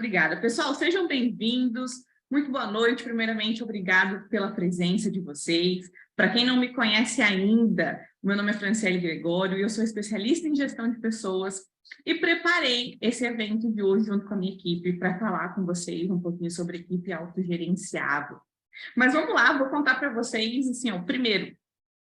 Obrigada. Pessoal, sejam bem-vindos. Muito boa noite. Primeiramente, obrigado pela presença de vocês. Para quem não me conhece ainda, meu nome é Franciele Gregório e eu sou especialista em gestão de pessoas e preparei esse evento de hoje junto com a minha equipe para falar com vocês um pouquinho sobre equipe autogerenciável. Mas vamos lá, vou contar para vocês, assim, primeiro,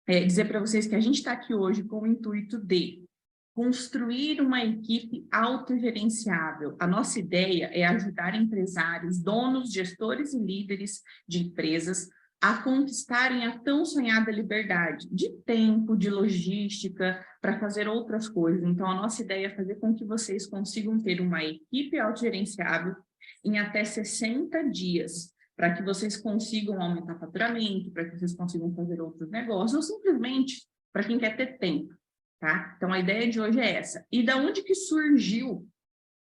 dizer para vocês que a gente está aqui hoje com o intuito de construir uma equipe autogerenciável. A nossa ideia é ajudar empresários, donos, gestores e líderes de empresas a conquistarem a tão sonhada liberdade de tempo, de logística, para fazer outras coisas. Então, a nossa ideia é fazer com que vocês consigam ter uma equipe autogerenciável em até 60 dias, para que vocês consigam aumentar faturamento, para que vocês consigam fazer outros negócios, ou simplesmente para quem quer ter tempo. Tá? Então, a ideia de hoje é essa. E da onde que surgiu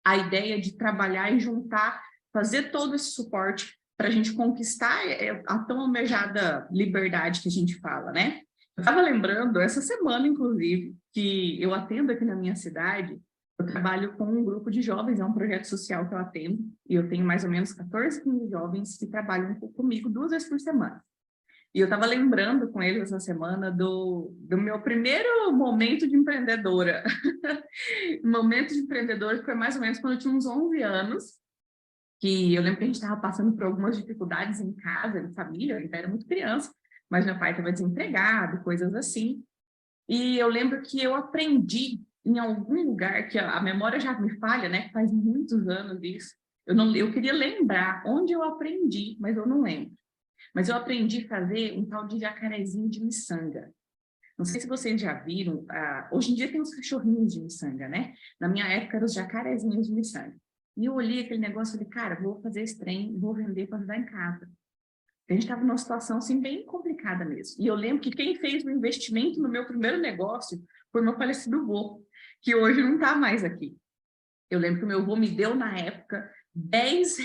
a ideia de trabalhar e juntar, fazer todo esse suporte para a gente conquistar a tão almejada liberdade que a gente fala, né? Eu estava lembrando, essa semana, inclusive, que eu atendo aqui na minha cidade, eu trabalho com um grupo de jovens, é um projeto social que eu atendo, e eu tenho mais ou menos 14, 15 jovens que trabalham comigo 2 vezes por semana. E eu estava lembrando com eles essa semana do meu primeiro momento de empreendedora. Momento de empreendedora foi mais ou menos quando eu tinha uns 11 anos, que eu lembro que a gente estava passando por algumas dificuldades em casa, em família, eu ainda era muito criança, mas meu pai estava desempregado, coisas assim. E eu lembro que eu aprendi em algum lugar, que a memória já me falha, né? Que faz muitos anos isso. Eu queria lembrar onde eu aprendi, mas eu não lembro. Mas eu aprendi a fazer um tal de jacarezinho de miçanga. Não sei se vocês já viram, hoje em dia tem os cachorrinhos de miçanga, né? Na minha época eram os jacarezinhos de miçanga. E eu olhei aquele negócio e falei, cara, vou fazer esse trem, vou vender para ajudar em casa. A gente estava numa situação assim bem complicada mesmo. E eu lembro que quem fez o investimento no meu primeiro negócio foi meu falecido avô, que hoje não está mais aqui. Eu lembro que o meu avô me deu na época R$ 10.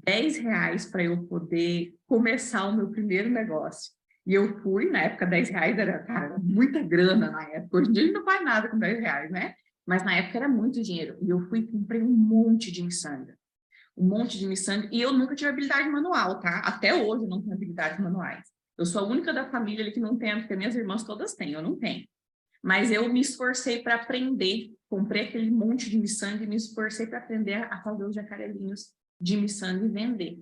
R$ 10 para eu poder começar o meu primeiro negócio. E eu fui, na época, R$ 10 era, cara, muita grana na época. Hoje em dia a gente não faz nada com R$ 10, né? Mas na época era muito dinheiro. E eu fui e comprei um monte de miçanga. Um monte de miçanga. E eu nunca tive habilidade manual, tá? Até hoje eu não tenho habilidades manuais. Eu sou a única da família ali que não tem, porque minhas irmãs todas têm, eu não tenho. Mas eu me esforcei para aprender. Comprei aquele monte de miçanga e me esforcei para aprender a fazer os jacarelinhos de miçanga e vender.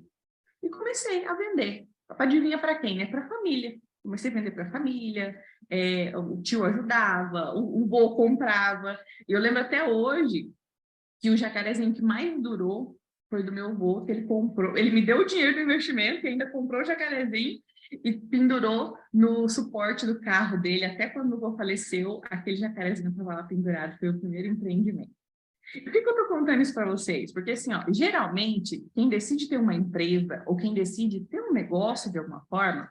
E comecei a vender. Adivinha para quem? Para a família. Comecei a vender para a família, o tio ajudava, o vô comprava. E eu lembro até hoje que o jacarezinho que mais durou foi do meu vô, que ele comprou. Ele me deu o dinheiro do investimento e ainda comprou o jacarezinho e pendurou no suporte do carro dele. Até quando o vô faleceu, aquele jacarezinho estava lá pendurado. Foi o primeiro empreendimento. Por que eu estou contando isso para vocês? Porque, assim, geralmente, quem decide ter uma empresa ou quem decide ter um negócio de alguma forma,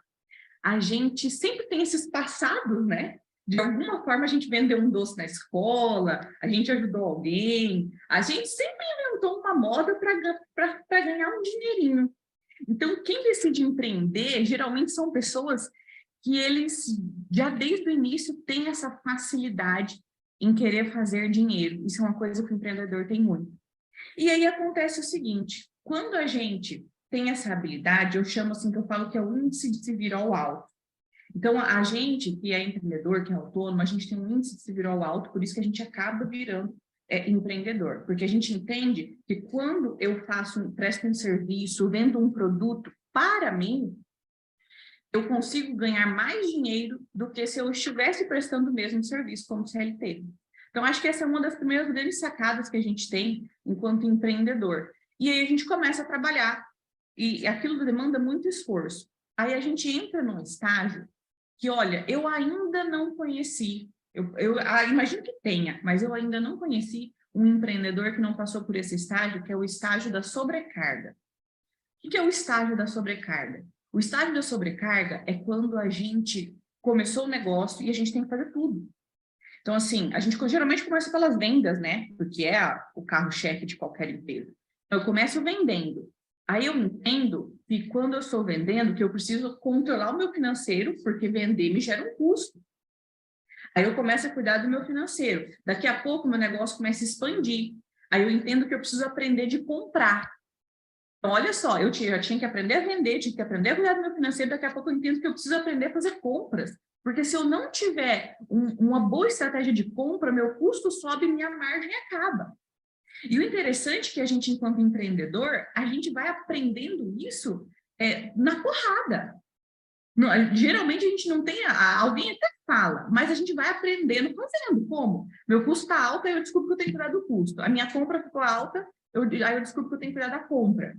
a gente sempre tem esses passados, né? De alguma forma, a gente vendeu um doce na escola, a gente ajudou alguém, a gente sempre inventou uma moda para ganhar um dinheirinho. Então, quem decide empreender, geralmente são pessoas que eles, já desde o início, têm essa facilidade em querer fazer dinheiro. Isso é uma coisa que o empreendedor tem muito. E aí acontece o seguinte, quando a gente tem essa habilidade, eu chamo assim, que eu falo que é o índice de se virar ao alto. Então, a gente que é empreendedor, que é autônomo, a gente tem um índice de se virar ao alto, por isso que a gente acaba virando empreendedor, porque a gente entende que quando eu presto um serviço, vendo um produto para mim, eu consigo ganhar mais dinheiro do que se eu estivesse prestando o mesmo serviço como CLT. Então, acho que essa é uma das primeiras grandes sacadas que a gente tem enquanto empreendedor. E aí a gente começa a trabalhar, e aquilo demanda muito esforço. Aí a gente entra num estágio que, olha, eu ainda não conheci, imagino que tenha, mas eu ainda não conheci um empreendedor que não passou por esse estágio, que é o estágio da sobrecarga. O que é o estágio da sobrecarga? O estágio da sobrecarga é quando a gente começou o negócio e a gente tem que fazer tudo. Então, assim, a gente geralmente começa pelas vendas, né? Porque é o carro-chefe de qualquer empresa. Então, eu começo vendendo. Aí eu entendo que quando eu estou vendendo, que eu preciso controlar o meu financeiro, porque vender me gera um custo. Aí eu começo a cuidar do meu financeiro. Daqui a pouco, meu negócio começa a expandir. Aí eu entendo que eu preciso aprender de comprar. Então, olha só, eu já tinha que aprender a vender, tinha que aprender a cuidar do meu financeiro, daqui a pouco eu entendo que eu preciso aprender a fazer compras. Porque se eu não tiver uma boa estratégia de compra, meu custo sobe e minha margem acaba. E o interessante é que a gente, enquanto empreendedor, a gente vai aprendendo isso na porrada. Não, geralmente a gente não tem, alguém até fala, mas a gente vai aprendendo fazendo. Como? Meu custo está alto, aí eu descubro que eu tenho que cuidar do custo. A minha compra ficou alta, aí eu descubro que eu tenho que cuidar da compra.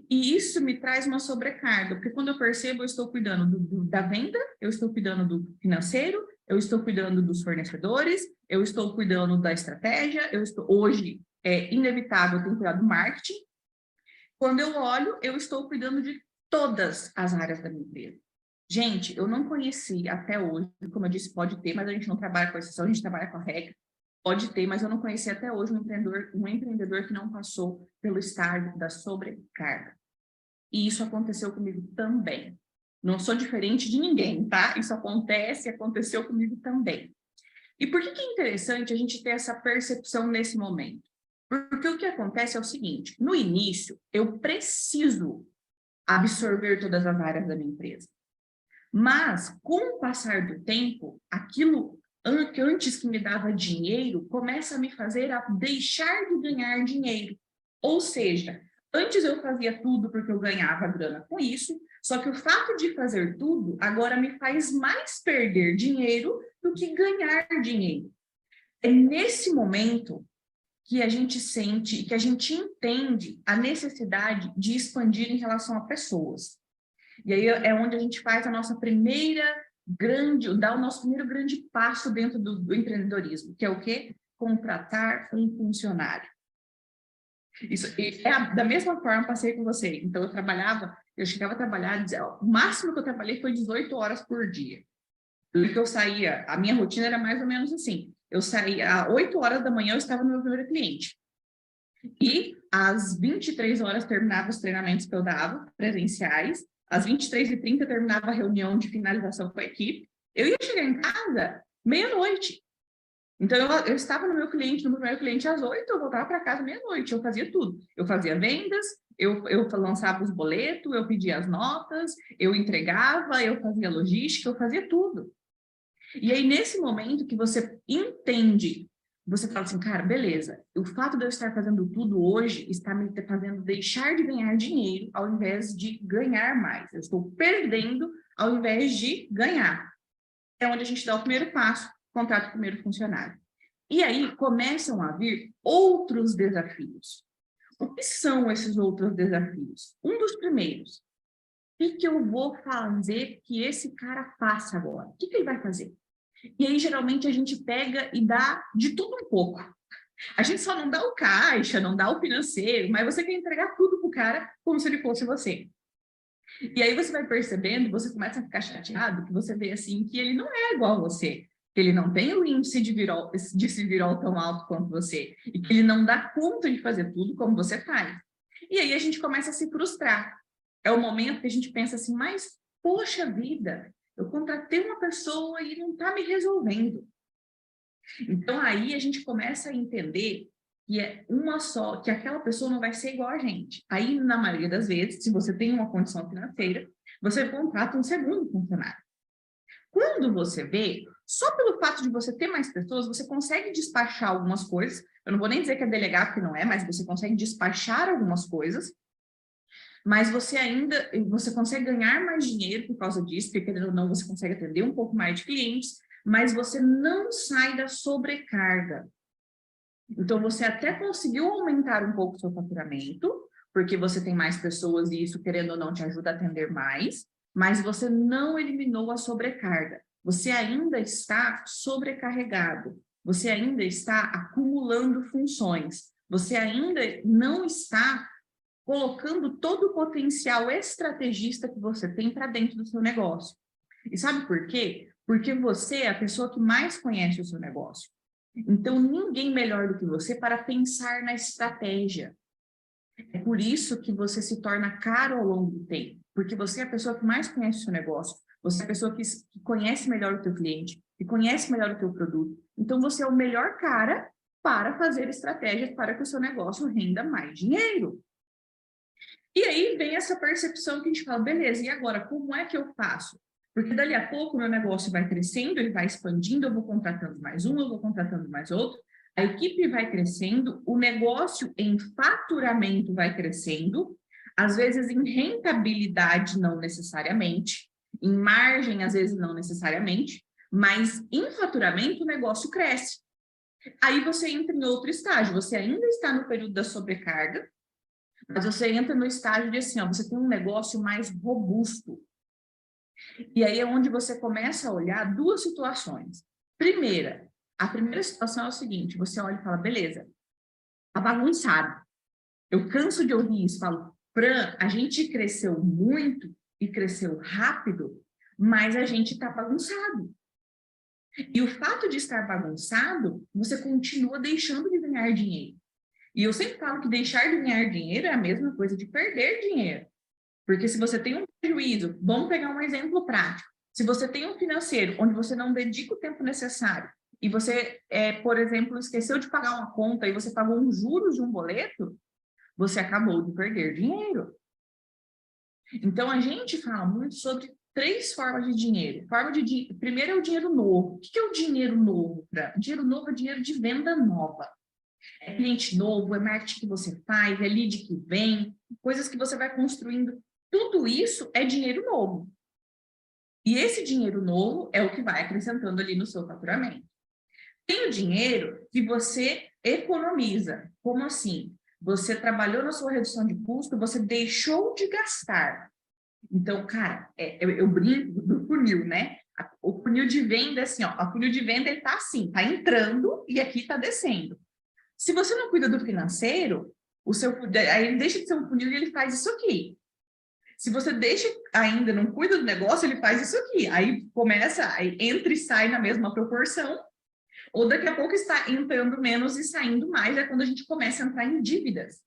E isso me traz uma sobrecarga, porque quando eu percebo, eu estou cuidando da venda, eu estou cuidando do financeiro, eu estou cuidando dos fornecedores, eu estou cuidando da estratégia, hoje é inevitável eu tenho que cuidar do marketing. Quando eu olho, eu estou cuidando de todas as áreas da minha empresa. Gente, eu não conheci até hoje, como eu disse, pode ter, mas a gente não trabalha com exceção, a gente trabalha com a regra. Pode ter, mas eu não conheci até hoje um empreendedor que não passou pelo estágio da sobrecarga. E isso aconteceu comigo também. Não sou diferente de ninguém, tá? Isso acontece e aconteceu comigo também. E por que é interessante a gente ter essa percepção nesse momento? Porque o que acontece é o seguinte, no início, eu preciso absorver todas as áreas da minha empresa. Mas, com o passar do tempo, aquilo que antes que me dava dinheiro, começa a me fazer a deixar de ganhar dinheiro. Ou seja, antes eu fazia tudo porque eu ganhava grana com isso, só que o fato de fazer tudo agora me faz mais perder dinheiro do que ganhar dinheiro. É nesse momento que a gente sente, que a gente entende a necessidade de expandir em relação a pessoas. E aí é onde a gente faz a nossa dá o nosso primeiro grande passo dentro do empreendedorismo, que é o quê? Contratar um funcionário. Isso, da mesma forma, passei com você. Então, eu chegava a trabalhar, o máximo que eu trabalhei foi 18 horas por dia. Porque eu saía, a minha rotina era mais ou menos assim. Eu saía, às 8 horas da manhã, eu estava no meu primeiro cliente. E às 23 horas terminava os treinamentos que eu dava, presenciais. Às 23h30 terminava a reunião de finalização com a equipe. Eu ia chegar em casa meia-noite. Então, eu estava no meu primeiro cliente às 8, eu voltava para casa meia-noite, eu fazia tudo. Eu fazia vendas, eu lançava os boletos, eu pedia as notas, eu entregava, eu fazia logística, eu fazia tudo. E aí, nesse momento que você entende, você fala assim, cara, beleza, o fato de eu estar fazendo tudo hoje está me fazendo deixar de ganhar dinheiro ao invés de ganhar mais. Eu estou perdendo ao invés de ganhar. É onde a gente dá o primeiro passo, contrata o primeiro funcionário. E aí começam a vir outros desafios. O que são esses outros desafios? Um dos primeiros, o que eu vou fazer que esse cara faça agora? O que ele vai fazer? E aí, geralmente, a gente pega e dá de tudo um pouco. A gente só não dá o caixa, não dá o financeiro, mas você quer entregar tudo para o cara como se ele fosse você. E aí você vai percebendo, você começa a ficar chateado, que você vê assim que ele não é igual a você, que ele não tem o índice de se virar tão alto quanto você, e que ele não dá conta de fazer tudo como você faz. E aí a gente começa a se frustrar. É o momento que a gente pensa assim, mas, poxa vida, eu contratei uma pessoa e não está me resolvendo. Então, aí a gente começa a entender que é uma só, que aquela pessoa não vai ser igual a gente. Aí, na maioria das vezes, se você tem uma condição financeira, você contrata um segundo funcionário. Quando você vê, só pelo fato de você ter mais pessoas, você consegue despachar algumas coisas. Eu não vou nem dizer que é delegar, porque não é, mas você consegue despachar algumas coisas. Mas você consegue ganhar mais dinheiro por causa disso, porque querendo ou não, você consegue atender um pouco mais de clientes, mas você não sai da sobrecarga. Então, você até conseguiu aumentar um pouco o seu faturamento, porque você tem mais pessoas e isso, querendo ou não, te ajuda a atender mais, mas você não eliminou a sobrecarga. Você ainda está sobrecarregado, você ainda está acumulando funções, você ainda não está colocando todo o potencial estrategista que você tem para dentro do seu negócio. E sabe por quê? Porque você é a pessoa que mais conhece o seu negócio. Então, ninguém melhor do que você para pensar na estratégia. É por isso que você se torna caro ao longo do tempo, porque você é a pessoa que mais conhece o seu negócio, você é a pessoa que conhece melhor o teu cliente, que conhece melhor o teu produto. Então, você é o melhor cara para fazer estratégias para que o seu negócio renda mais dinheiro. E aí vem essa percepção que a gente fala, beleza, e agora, como é que eu faço? Porque dali a pouco o meu negócio vai crescendo, ele vai expandindo, eu vou contratando mais um, eu vou contratando mais outro, a equipe vai crescendo, o negócio em faturamento vai crescendo, às vezes em rentabilidade não necessariamente, em margem às vezes não necessariamente, mas em faturamento o negócio cresce. Aí você entra em outro estágio, você ainda está no período da sobrecarga, mas você entra no estágio de assim, ó, você tem um negócio mais robusto. E aí é onde você começa a olhar duas situações. A primeira situação é o seguinte, você olha e fala, beleza, tá bagunçado. Eu canso de ouvir isso, falo, Fran, a gente cresceu muito e cresceu rápido, mas a gente tá bagunçado. E o fato de estar bagunçado, você continua deixando de ganhar dinheiro. E eu sempre falo que deixar de ganhar dinheiro é a mesma coisa de perder dinheiro. Porque se você tem um prejuízo, vamos pegar um exemplo prático. Se você tem um financeiro onde você não dedica o tempo necessário e você, por exemplo, esqueceu de pagar uma conta e você pagou um juros de um boleto, você acabou de perder dinheiro. Então, a gente fala muito sobre 3 formas de dinheiro. Primeiro é o dinheiro novo. O que é o dinheiro novo? Dinheiro novo é dinheiro de venda nova. É cliente novo, é marketing que você faz, é lead que vem, coisas que você vai construindo. Tudo isso é dinheiro novo. E esse dinheiro novo é o que vai acrescentando ali no seu faturamento. Tem o dinheiro que você economiza. Como assim? Você trabalhou na sua redução de custo, você deixou de gastar. Então, cara, eu brinco do funil, né? O funil de venda, assim, ó, o funil de venda, ele tá assim, tá entrando e aqui tá descendo. Se você não cuida do financeiro, aí ele deixa de ser um funil e ele faz isso aqui. Se você ainda não cuida do negócio, ele faz isso aqui. Aí aí entra e sai na mesma proporção, ou daqui a pouco está entrando menos e saindo mais, é quando a gente começa a entrar em dívidas.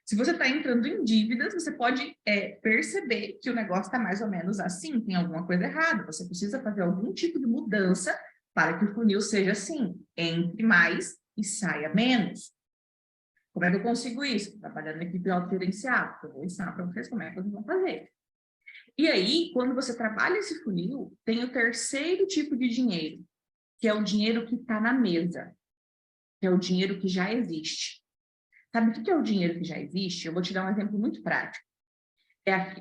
Se você está entrando em dívidas, você pode perceber que o negócio está mais ou menos assim, tem alguma coisa errada, você precisa fazer algum tipo de mudança para que o funil seja assim, entre mais e saia menos. Como é que eu consigo isso? Trabalhando na equipe autogerenciada. Eu vou ensinar para vocês como é que vocês vão fazer. E aí, quando você trabalha esse funil, tem o terceiro tipo de dinheiro, que é o dinheiro que está na mesa, que é o dinheiro que já existe. Sabe o que é o dinheiro que já existe? Eu vou te dar um exemplo muito prático.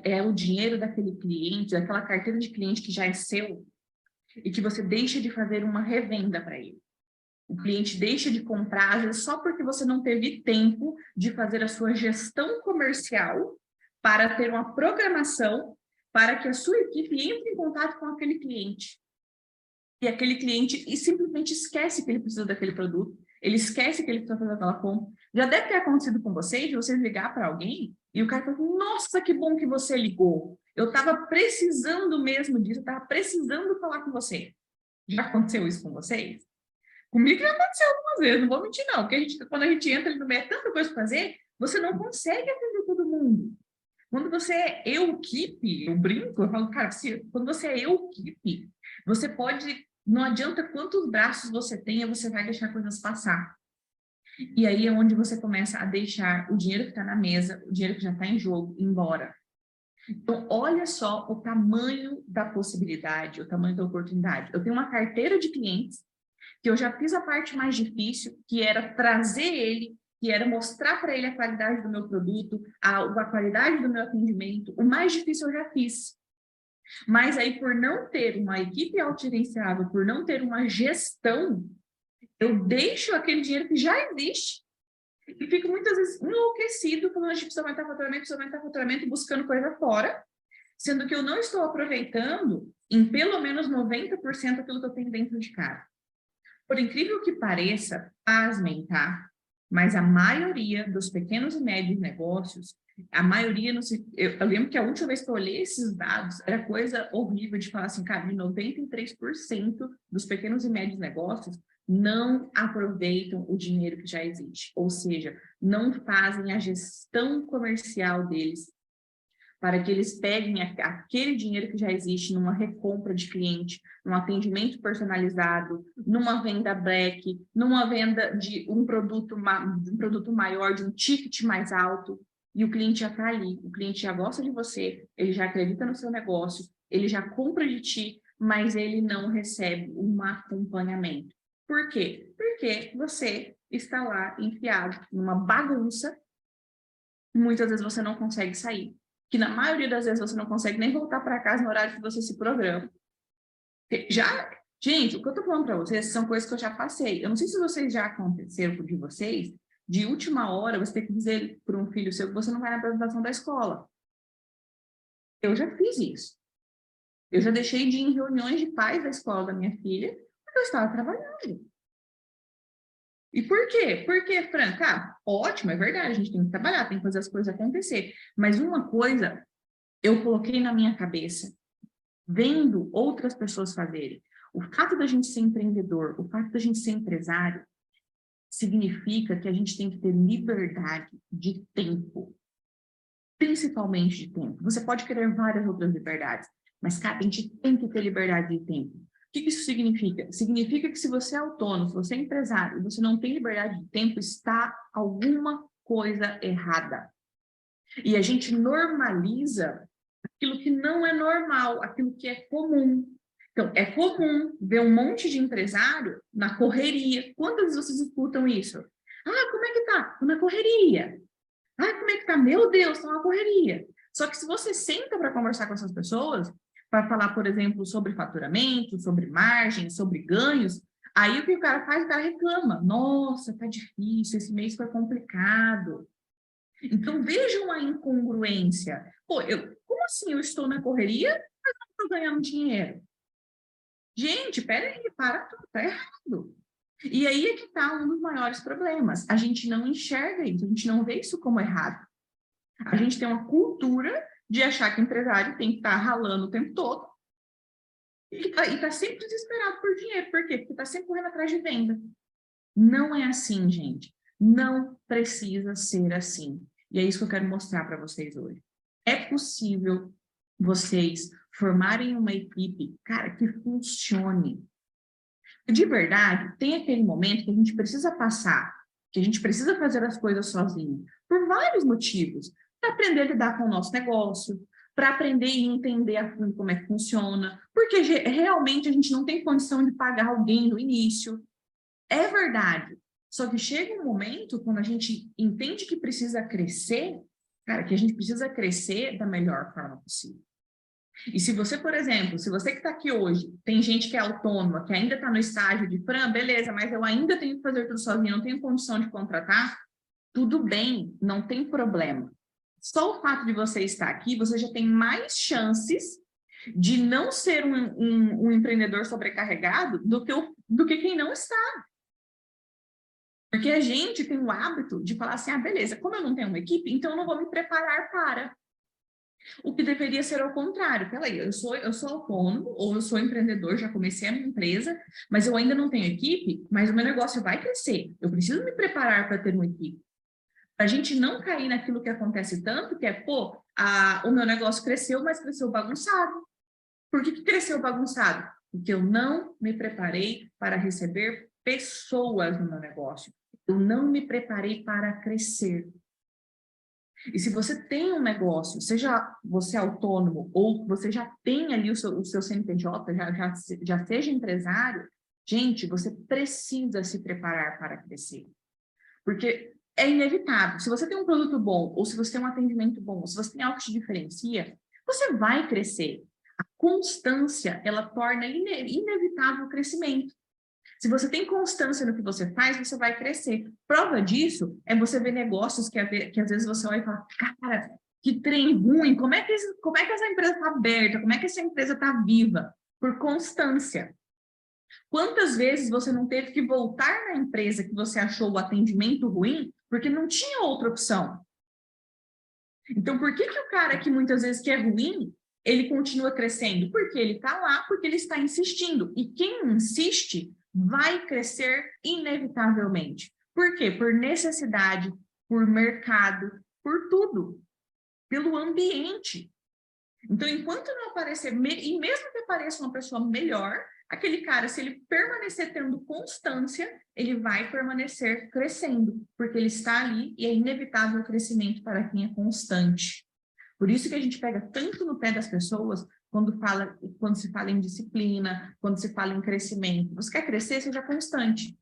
É o dinheiro daquele cliente, daquela carteira de cliente que já é seu e que você deixa de fazer uma revenda para ele. O cliente deixa de comprar, às vezes, só porque você não teve tempo de fazer a sua gestão comercial para ter uma programação para que a sua equipe entre em contato com aquele cliente. E aquele cliente simplesmente esquece que ele precisa daquele produto, ele esquece que ele precisa fazer aquela compra. Já deve ter acontecido com vocês, de vocês ligar para alguém e o cara fala, nossa, que bom que você ligou. Eu estava precisando mesmo disso, eu estava precisando falar com você. Já aconteceu isso com vocês? Comigo já aconteceu algumas vezes, não vou mentir não, porque quando a gente entra ali no meio, é tanta coisa para fazer, você não consegue atender todo mundo. Quando você é eu-keep, eu brinco, eu falo, cara, quando você é eu-keep, você pode, não adianta quantos braços você tenha, você vai deixar coisas passar. E aí é onde você começa a deixar o dinheiro que está na mesa, o dinheiro que já está em jogo, embora. Então, olha só o tamanho da possibilidade, o tamanho da oportunidade. Eu tenho uma carteira de clientes que eu já fiz a parte mais difícil, que era trazer ele, que era mostrar para ele a qualidade do meu produto, a qualidade do meu atendimento. O mais difícil eu já fiz. Mas aí, por não ter uma equipe autogerenciável, por não ter uma gestão, eu deixo aquele dinheiro que já existe e fico muitas vezes enlouquecido falando, a gente precisa aumentar faturamento, buscando coisa fora, sendo que eu não estou aproveitando em pelo menos 90% aquilo que eu tenho dentro de casa. Por incrível que pareça, pasmem, tá? Mas a maioria dos pequenos e médios negócios, a maioria, eu lembro que a última vez que eu olhei esses dados, era coisa horrível de falar assim, cara, 93% dos pequenos e médios negócios não aproveitam o dinheiro que já existe, ou seja, não fazem a gestão comercial deles. para que eles peguem aquele dinheiro que já existe numa recompra de cliente, num atendimento personalizado, numa venda black, numa venda de um produto maior, de um ticket mais alto, e o cliente já está ali, o cliente já gosta de você, ele já acredita no seu negócio, ele já compra de ti, mas ele não recebe um acompanhamento. Por quê? Porque você está lá enfiado numa bagunça, muitas vezes você não consegue sair, que na maioria das vezes você não consegue nem voltar para casa no horário que você se programa. Gente, o que eu estou falando para vocês são coisas que eu já passei. Eu não sei se vocês já aconteceram com de vocês, de última hora você ter que dizer para um filho seu que você não vai na apresentação da escola. Eu já fiz isso. Eu já deixei de ir em reuniões de pais da escola da minha filha, porque eu estava trabalhando. E por quê? Porque, Franca, ótimo, é verdade, a gente tem que trabalhar, tem que fazer as coisas acontecer. Mas uma coisa eu coloquei na minha cabeça, vendo outras pessoas fazerem. O fato da gente ser empreendedor, o fato da gente ser empresário, significa que a gente tem que ter liberdade de tempo. Principalmente de tempo. Você pode querer várias outras liberdades, mas, cara, a gente tem que ter liberdade de tempo. O que isso significa? Significa que se você é autônomo, se você é empresário e você não tem liberdade de tempo, está alguma coisa errada. E a gente normaliza aquilo que não é normal, aquilo que é comum. Então, é comum ver um monte de empresário na correria. Quantas vezes vocês escutam isso? Ah, como é que tá? Tô na correria. Ah, como é que tá? Meu Deus, tá na correria. Só que se você senta para conversar com essas pessoas, para falar, por exemplo, sobre faturamento, sobre margem, sobre ganhos, aí o que o cara faz? O cara reclama. Nossa, tá difícil, esse mês foi complicado. Então, vejam a incongruência. Pô, como assim eu estou na correria, mas não estou ganhando dinheiro? Gente, peraí, para tudo, tá errado. E aí é que está um dos maiores problemas. A gente não enxerga isso, a gente não vê isso como errado. A gente tem uma cultura de achar que o empresário tem que estar ralando o tempo todo e tá sempre desesperado por dinheiro. Por quê? Porque está sempre correndo atrás de venda. Não é assim, gente. Não precisa ser assim. E é isso que eu quero mostrar para vocês hoje. É possível vocês formarem uma equipe, cara, que funcione. De verdade, tem aquele momento que a gente precisa passar, que a gente precisa fazer as coisas sozinho, por vários motivos. Para aprender a lidar com o nosso negócio, para aprender e entender a fundo como é que funciona, porque realmente a gente não tem condição de pagar alguém no início. É verdade. Só que chega um momento, quando a gente entende que precisa crescer, cara, que a gente precisa crescer da melhor forma possível. E se você, por exemplo, se você que está aqui hoje, tem gente que é autônoma, que ainda está no estágio de, Fran, beleza, mas eu ainda tenho que fazer tudo sozinho, não tenho condição de contratar, tudo bem, não tem problema. Só o fato de você estar aqui, você já tem mais chances de não ser um empreendedor sobrecarregado do que quem não está. Porque a gente tem o hábito de falar assim, beleza, como eu não tenho uma equipe, então eu não vou me preparar para. O que deveria ser ao contrário. Peraí, eu sou autônomo ou eu sou empreendedor, já comecei a minha empresa, mas eu ainda não tenho equipe, mas o meu negócio vai crescer. Eu preciso me preparar para ter uma equipe. Para a gente não cair naquilo que acontece tanto, que é, o meu negócio cresceu, mas cresceu bagunçado. Por que cresceu bagunçado? Porque eu não me preparei para receber pessoas no meu negócio. Eu não me preparei para crescer. E se você tem um negócio, seja você autônomo ou você já tem ali o seu CNPJ, já seja empresário, gente, você precisa se preparar para crescer. Porque é inevitável. Se você tem um produto bom, ou se você tem um atendimento bom, ou se você tem algo que te diferencia, você vai crescer. A constância, ela torna inevitável o crescimento. Se você tem constância no que você faz, você vai crescer. Prova disso é você ver negócios que às vezes você olha e fala, cara, que trem ruim, como é que essa empresa está aberta, como é que essa empresa está viva? Por constância. Quantas vezes você não teve que voltar na empresa que você achou o atendimento ruim, porque não tinha outra opção? Então, por que o cara que muitas vezes que é ruim, ele continua crescendo? Porque ele está lá, porque ele está insistindo. E quem insiste vai crescer inevitavelmente. Por quê? Por necessidade, por mercado, por tudo. pelo ambiente. Então, enquanto não aparecer, e mesmo que apareça uma pessoa melhor, aquele cara, se ele permanecer tendo constância, ele vai permanecer crescendo, porque ele está ali e é inevitável o crescimento para quem é constante. Por isso que a gente pega tanto no pé das pessoas quando se fala em disciplina, quando se fala em crescimento. Você quer crescer, seja constante.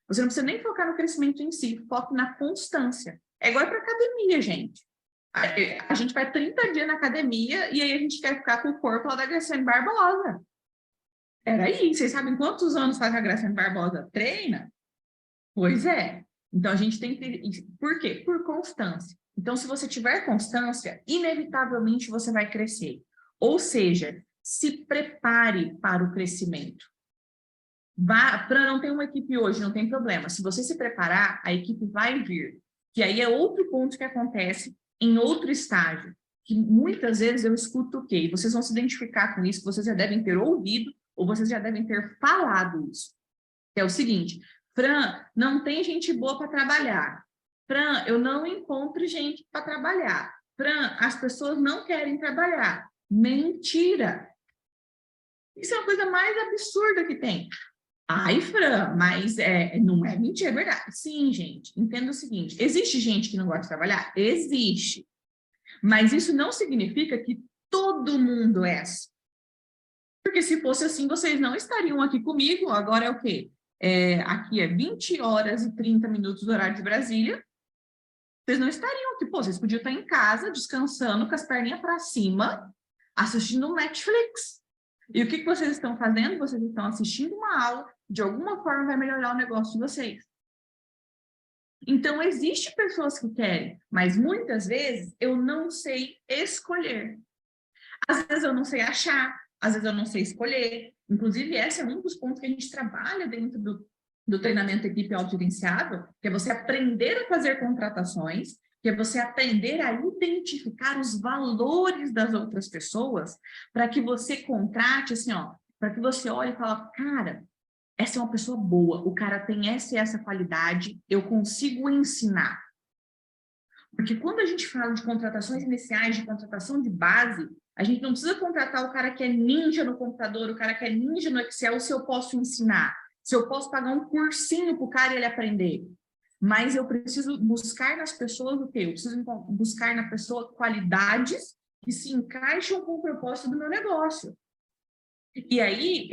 Você não precisa nem focar no crescimento em si, foque na constância. É igual para academia, gente. A gente vai 30 dias na academia e aí a gente quer ficar com o corpo lá da Graciane Barbosa. Peraí, vocês sabem quantos anos faz a Graciane Barbosa treina? Pois é. Então, a gente tem que... Por quê? Por constância. Então, se você tiver constância, inevitavelmente você vai crescer. Ou seja, se prepare para o crescimento. Para não ter uma equipe hoje, não tem problema. Se você se preparar, a equipe vai vir. Que aí é outro ponto que acontece em outro estágio. Que muitas vezes eu escuto o quê? E vocês vão se identificar com isso, que vocês já devem ter ouvido ou vocês já devem ter falado isso. Que é o seguinte: Fran, não tem gente boa para trabalhar. Fran, eu não encontro gente para trabalhar. Fran, as pessoas não querem trabalhar. Mentira! Isso é a coisa mais absurda que tem. Ai, Fran, mas não é mentira, é verdade. Sim, gente, entenda o seguinte: existe gente que não gosta de trabalhar? Existe. Mas isso não significa que todo mundo é assim. Porque se fosse assim, vocês não estariam aqui comigo. Agora é o quê? Aqui é 20 horas e 30 minutos do horário de Brasília. Vocês não estariam aqui. Pô, vocês podiam estar em casa, descansando, com as perninhas para cima, assistindo Netflix. E o que vocês estão fazendo? Vocês estão assistindo uma aula, de alguma forma vai melhorar o negócio de vocês. Então, existem pessoas que querem, mas muitas vezes eu não sei escolher. Às vezes eu não sei achar, às vezes eu não sei escolher. Inclusive, esse é um dos pontos que a gente trabalha dentro do treinamento equipe autogerenciável, que é você aprender a fazer contratações, que é você aprender a identificar os valores das outras pessoas, para que você contrate, assim, ó, para que você olhe e fale, cara, essa é uma pessoa boa, o cara tem essa e essa qualidade, eu consigo ensinar. Porque quando a gente fala de contratações iniciais, de contratação de base, a gente não precisa contratar o cara que é ninja no computador, o cara que é ninja no Excel, se eu posso ensinar, se eu posso pagar um cursinho para o cara e ele aprender. Mas eu preciso buscar nas pessoas o quê? Eu preciso buscar na pessoa qualidades que se encaixam com o propósito do meu negócio. E aí,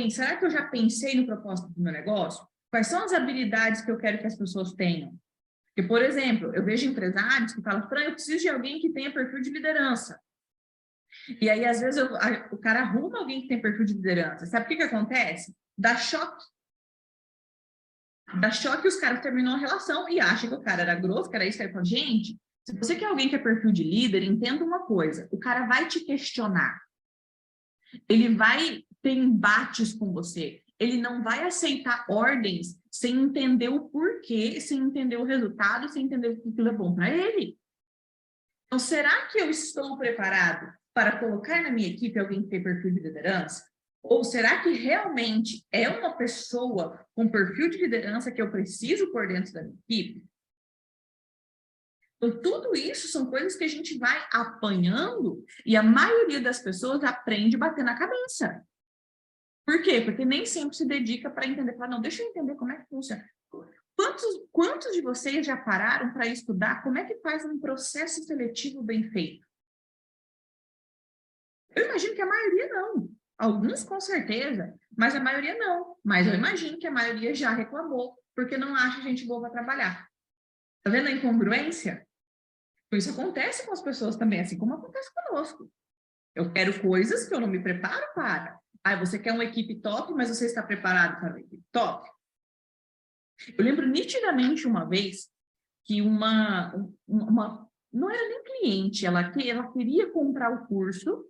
será que eu já pensei no propósito do meu negócio? Quais são as habilidades que eu quero que as pessoas tenham? Porque, por exemplo, eu vejo empresários que falam, Fran, eu preciso de alguém que tenha perfil de liderança. E aí, às vezes, o cara arruma alguém que tem perfil de liderança. Sabe o que acontece? Dá choque. Dá choque, os caras terminam a relação e acham que o cara era grosso, que era isso, que era... Gente, se você quer alguém que é perfil de líder, entenda uma coisa, o cara vai te questionar. Ele vai ter embates com você. Ele não vai aceitar ordens sem entender o porquê, sem entender o resultado, sem entender o que aquilo é bom para ele. Então, será que eu estou preparado para colocar na minha equipe alguém que tem perfil de liderança? Ou será que realmente é uma pessoa com perfil de liderança que eu preciso por dentro da minha equipe? Então, tudo isso são coisas que a gente vai apanhando e a maioria das pessoas aprende a bater na cabeça. Por quê? Porque nem sempre se dedica para entender, não, deixa eu entender como é que funciona. Quantos de vocês já pararam para estudar como é que faz um processo seletivo bem feito? Eu imagino que a maioria não. Alguns com certeza, mas a maioria não. Mas eu imagino que a maioria já reclamou, porque não acha gente boa para trabalhar. Tá vendo a incongruência? Isso acontece com as pessoas também, assim como acontece conosco. Eu quero coisas que eu não me preparo para. Você quer uma equipe top, mas você está preparado para uma equipe top? Eu lembro nitidamente uma vez que não era nem cliente, ela queria comprar o curso,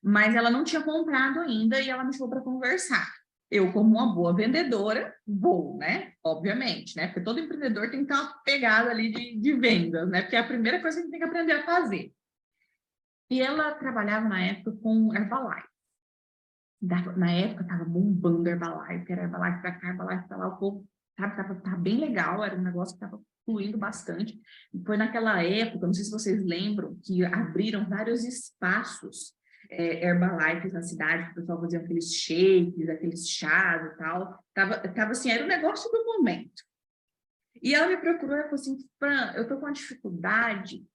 mas ela não tinha comprado ainda e ela me chamou para conversar. Eu, como uma boa vendedora, vou, né? Obviamente, né? Porque todo empreendedor tem que ter uma pegada ali de vendas, né? Porque é a primeira coisa que a gente tem que aprender a fazer. E ela trabalhava na época com Herbalife. Na época estava bombando Herbalife, era Herbalife para cá, Herbalife para lá, o povo Tava bem legal, era um negócio que estava fluindo bastante. E foi naquela época, não sei se vocês lembram, que abriram vários espaços Herbalife na cidade, que o pessoal fazia aqueles shakes, aqueles chás e tal. Tava assim, era o negócio do momento. E ela me procurou e falou assim, Fran, eu tô com uma dificuldade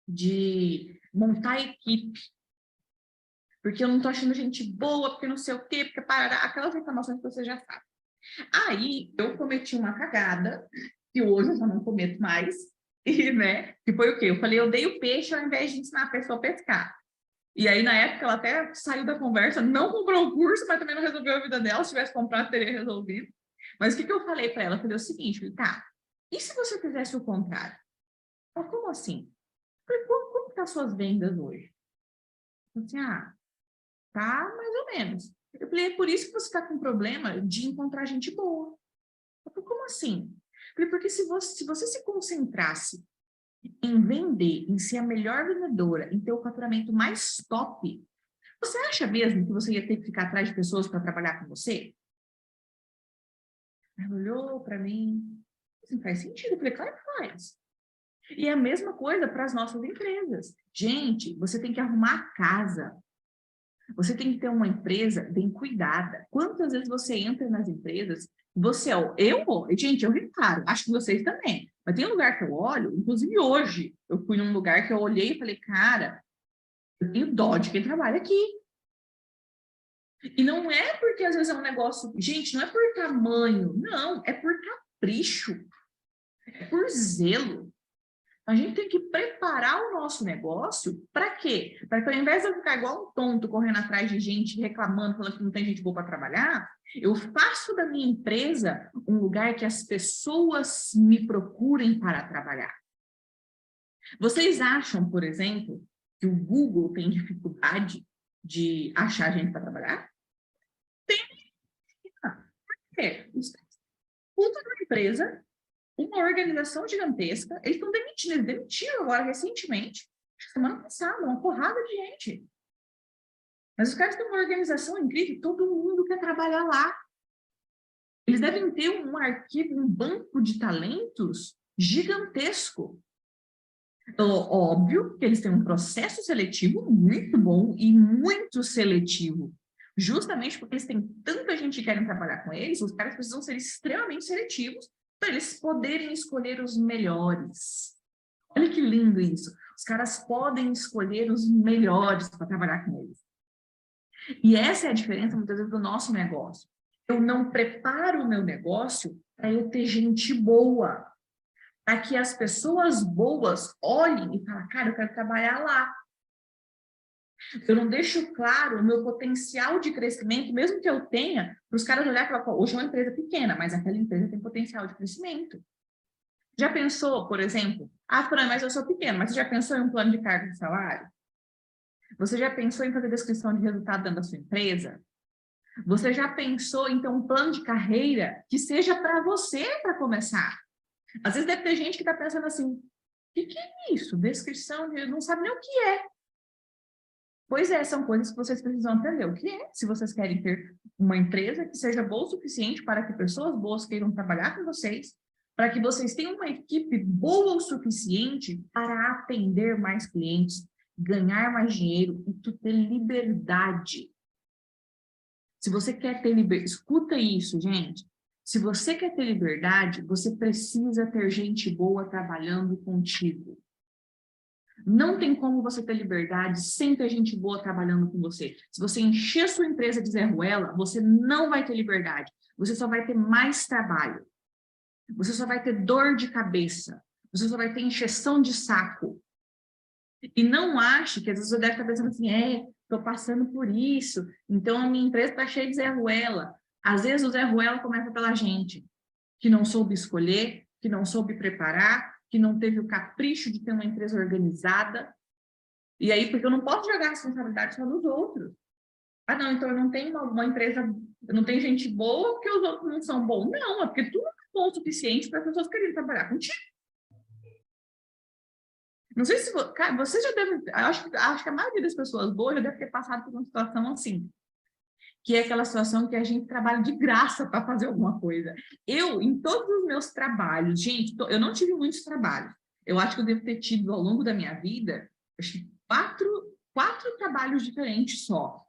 de montar a equipe, porque eu não tô achando gente boa, porque não sei o quê, porque parará, aquelas reclamações que você já sabe. Aí eu cometi uma cagada, que hoje eu já não cometo mais, e, né, que foi o quê? Eu falei, eu dei o peixe ao invés de ensinar a pessoa a pescar. E aí, na época, ela até saiu da conversa, não comprou o curso, mas também não resolveu a vida dela. Se tivesse comprado, teria resolvido. Mas o que eu falei para ela? Eu falei o seguinte, tá, e se você fizesse o contrário? Ela, como assim? Eu falei, como estão as suas vendas hoje? Eu falei assim, tá mais ou menos. Eu falei, é por isso que você está com problema de encontrar gente boa. Eu falei, como assim? Eu falei, porque se você se concentrasse em vender, em ser a melhor vendedora, em ter o faturamento mais top, você acha mesmo que você ia ter que ficar atrás de pessoas para trabalhar com você? Ela olhou para mim, assim, faz sentido. Eu falei, claro que faz. E é a mesma coisa para as nossas empresas. Gente, você tem que arrumar a casa. Você tem que ter uma empresa bem cuidada. Quantas vezes você entra nas empresas, gente, eu reparo, acho que vocês também. Mas tem um lugar que eu olho, inclusive hoje, eu fui num lugar que eu olhei e falei, cara, eu tenho dó de quem trabalha aqui. E não é porque às vezes é um negócio, gente, não é por tamanho, não, é por capricho, é por zelo. A gente tem que preparar o nosso negócio para quê? Para que ao invés de eu ficar igual um tonto correndo atrás de gente, reclamando, falando que não tem gente boa para trabalhar, eu faço da minha empresa um lugar que as pessoas me procurem para trabalhar. Vocês acham, por exemplo, que o Google tem dificuldade de achar gente para trabalhar? Tem. Por quê? Os caras puta da empresa, uma organização gigantesca, eles estão demitindo, eles demitiram agora recentemente, semana passada, uma porrada de gente. Mas os caras têm uma organização incrível, todo mundo quer trabalhar lá. Eles devem ter um arquivo, um banco de talentos gigantesco. Então, óbvio que eles têm um processo seletivo muito bom e muito seletivo. Justamente porque eles têm tanta gente que querem trabalhar com eles, os caras precisam ser extremamente seletivos para eles poderem escolher os melhores. Olha que lindo isso. Os caras podem escolher os melhores para trabalhar com eles. E essa é a diferença, muitas vezes, do nosso negócio. Eu não preparo o meu negócio para eu ter gente boa, para que as pessoas boas olhem e falem, cara, eu quero trabalhar lá. Eu não deixo claro o meu potencial de crescimento, mesmo que eu tenha, para os caras olharem e falar, hoje é uma empresa pequena, mas aquela empresa tem potencial de crescimento. Já pensou, por exemplo, Fran, mas eu sou pequena, mas você já pensou em um plano de cargo de salário? Você já pensou em fazer descrição de resultado dentro da sua empresa? Você já pensou em ter um plano de carreira que seja para você para começar? Às vezes deve ter gente que está pensando assim, o que é isso? Descrição de... não sabe nem o que é. Pois é, são coisas que vocês precisam aprender. O que é? Se vocês querem ter uma empresa que seja boa o suficiente para que pessoas boas queiram trabalhar com vocês, para que vocês tenham uma equipe boa o suficiente para atender mais clientes, ganhar mais dinheiro e tu ter liberdade. Se você quer ter liberdade, escuta isso, gente. Se você quer ter liberdade, você precisa ter gente boa trabalhando contigo. Não tem como você ter liberdade sem ter gente boa trabalhando com você. Se você encher sua empresa de Zé Ruela, você não vai ter liberdade. Você só vai ter mais trabalho. Você só vai ter dor de cabeça. Você só vai ter encheção de saco. E não ache que às vezes você deve estar pensando assim, estou passando por isso, então a minha empresa está cheia de Zé Ruela. Às vezes o Zé Ruela começa pela gente, que não soube escolher, que não soube preparar, que não teve o capricho de ter uma empresa organizada. E aí, porque eu não posso jogar a responsabilidade só nos outros. Ah, não, então eu não tenho uma empresa, eu não tenho gente boa porque os outros não são bons. Não, é porque tu não é bom o suficiente para as pessoas quererem trabalhar contigo. Não sei se você já deve, acho que a maioria das pessoas boas já deve ter passado por uma situação assim. que é aquela situação que a gente trabalha de graça para fazer alguma coisa. Eu, em todos os meus trabalhos, gente, eu não tive muitos trabalhos. Eu acho que eu devo ter tido, ao longo da minha vida, acho que quatro trabalhos diferentes só.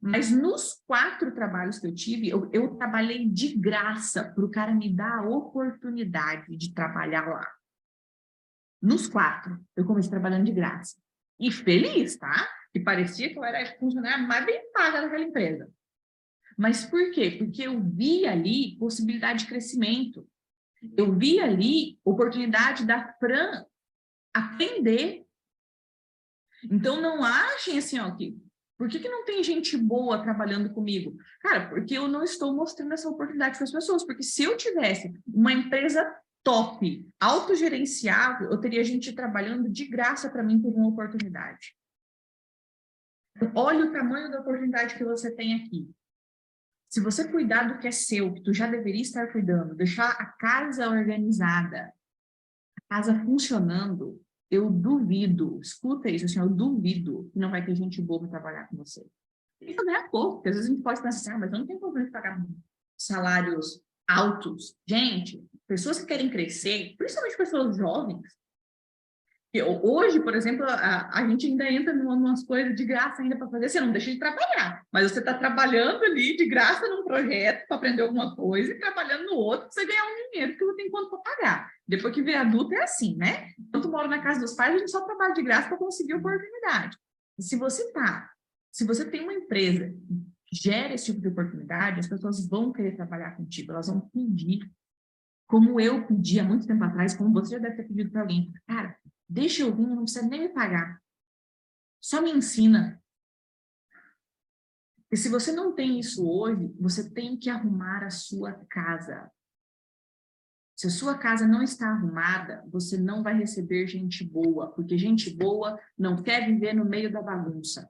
Mas nos 4 trabalhos que eu tive, eu trabalhei de graça para o cara me dar a oportunidade de trabalhar lá. Nos 4, eu comecei trabalhando de graça. E feliz, tá? Que parecia que eu era a funcionária mais bem paga daquela empresa. Mas por quê? Porque eu vi ali possibilidade de crescimento. Eu vi ali oportunidade da Fran aprender. Então, não achem assim, ó, que por que não tem gente boa trabalhando comigo? Cara, porque eu não estou mostrando essa oportunidade para as pessoas. Porque se eu tivesse uma empresa top, autogerenciável, eu teria gente trabalhando de graça para mim por uma oportunidade. Olha o tamanho da oportunidade que você tem aqui. Se você cuidar do que é seu, que tu já deveria estar cuidando, deixar a casa organizada, a casa funcionando, eu duvido, escuta isso, assim, eu duvido que não vai ter gente boa para trabalhar com você. Tem que ganhar pouco, porque às vezes a gente pode pensar assim, mas eu não tenho problema de pagar salários altos. Gente, pessoas que querem crescer, principalmente pessoas jovens, hoje, por exemplo, a gente ainda entra em umas coisas de graça ainda para fazer, você não deixa de trabalhar, mas você está trabalhando ali de graça num projeto para aprender alguma coisa e trabalhando no outro para você ganhar um dinheiro que não tem quanto para pagar. Depois que vê adulto é assim, né? Enquanto mora na casa dos pais, a gente só trabalha de graça para conseguir oportunidade. Se você tem uma empresa que gera esse tipo de oportunidade, as pessoas vão querer trabalhar contigo, elas vão pedir, como eu pedi há muito tempo atrás, como você já deve ter pedido para alguém, cara, deixa eu vir, não precisa nem me pagar. Só me ensina. E se você não tem isso hoje, você tem que arrumar a sua casa. Se a sua casa não está arrumada, você não vai receber gente boa, porque gente boa não quer viver no meio da bagunça.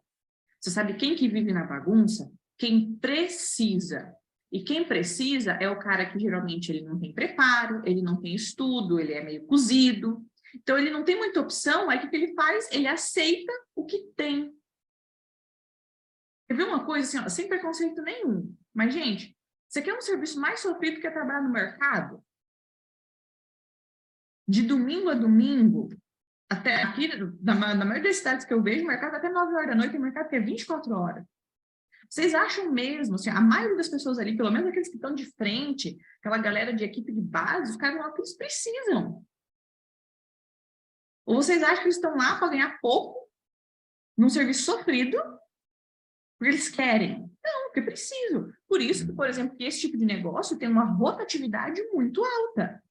Você sabe quem que vive na bagunça? Quem precisa. E quem precisa é o cara que geralmente ele não tem preparo, ele não tem estudo, ele é meio cozido. Então, ele não tem muita opção, aí o que ele faz? Ele aceita o que tem. Quer ver uma coisa assim, ó, sem preconceito nenhum? Mas, gente, você quer um serviço mais sofrido que é trabalhar no mercado? De domingo a domingo, até aqui, na maioria das cidades que eu vejo, o mercado até 9 horas da noite, tem mercado que é 24 horas. Vocês acham mesmo, assim, a maioria das pessoas ali, pelo menos aqueles que estão de frente, aquela galera de equipe de base, os caras lá que eles precisam. Ou vocês acham que eles estão lá para ganhar pouco, num serviço sofrido, porque eles querem? Não, porque precisam. Por isso que, por exemplo, que esse tipo de negócio tem uma rotatividade muito alta.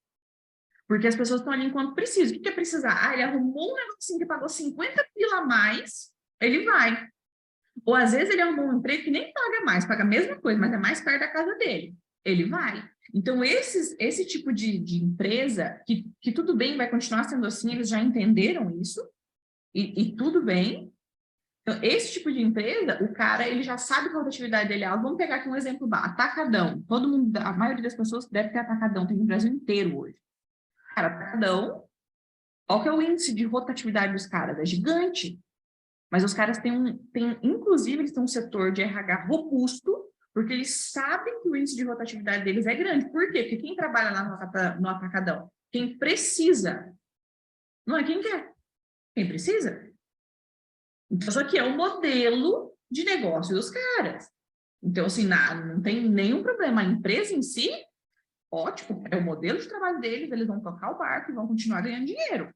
Porque as pessoas estão ali enquanto precisam. O que é precisar? Ah, ele arrumou um negocinho que pagou 50 pila a mais, ele vai. Ou às vezes ele arrumou um emprego que nem paga mais, paga a mesma coisa, mas é mais perto da casa dele. Ele vai. Então, esse tipo de empresa, que tudo bem, vai continuar sendo assim, eles já entenderam isso, e tudo bem. Então, esse tipo de empresa, o cara, ele já sabe que a rotatividade dele é alta. Vamos pegar aqui um exemplo, atacadão. Todo mundo, a maioria das pessoas deve ter atacadão, tem no Brasil inteiro hoje. Cara, atacadão, qual que é o índice de rotatividade dos caras? É gigante. Mas os caras inclusive, eles têm um setor de RH robusto, porque eles sabem que o índice de rotatividade deles é grande. Por quê? Porque quem trabalha lá no atacadão? Quem precisa. Não é quem quer. Quem precisa. Então, isso aqui é o modelo de negócio dos caras. Então, assim, não tem nenhum problema. A empresa em si, ótimo, é o modelo de trabalho deles, eles vão tocar o barco e vão continuar ganhando dinheiro.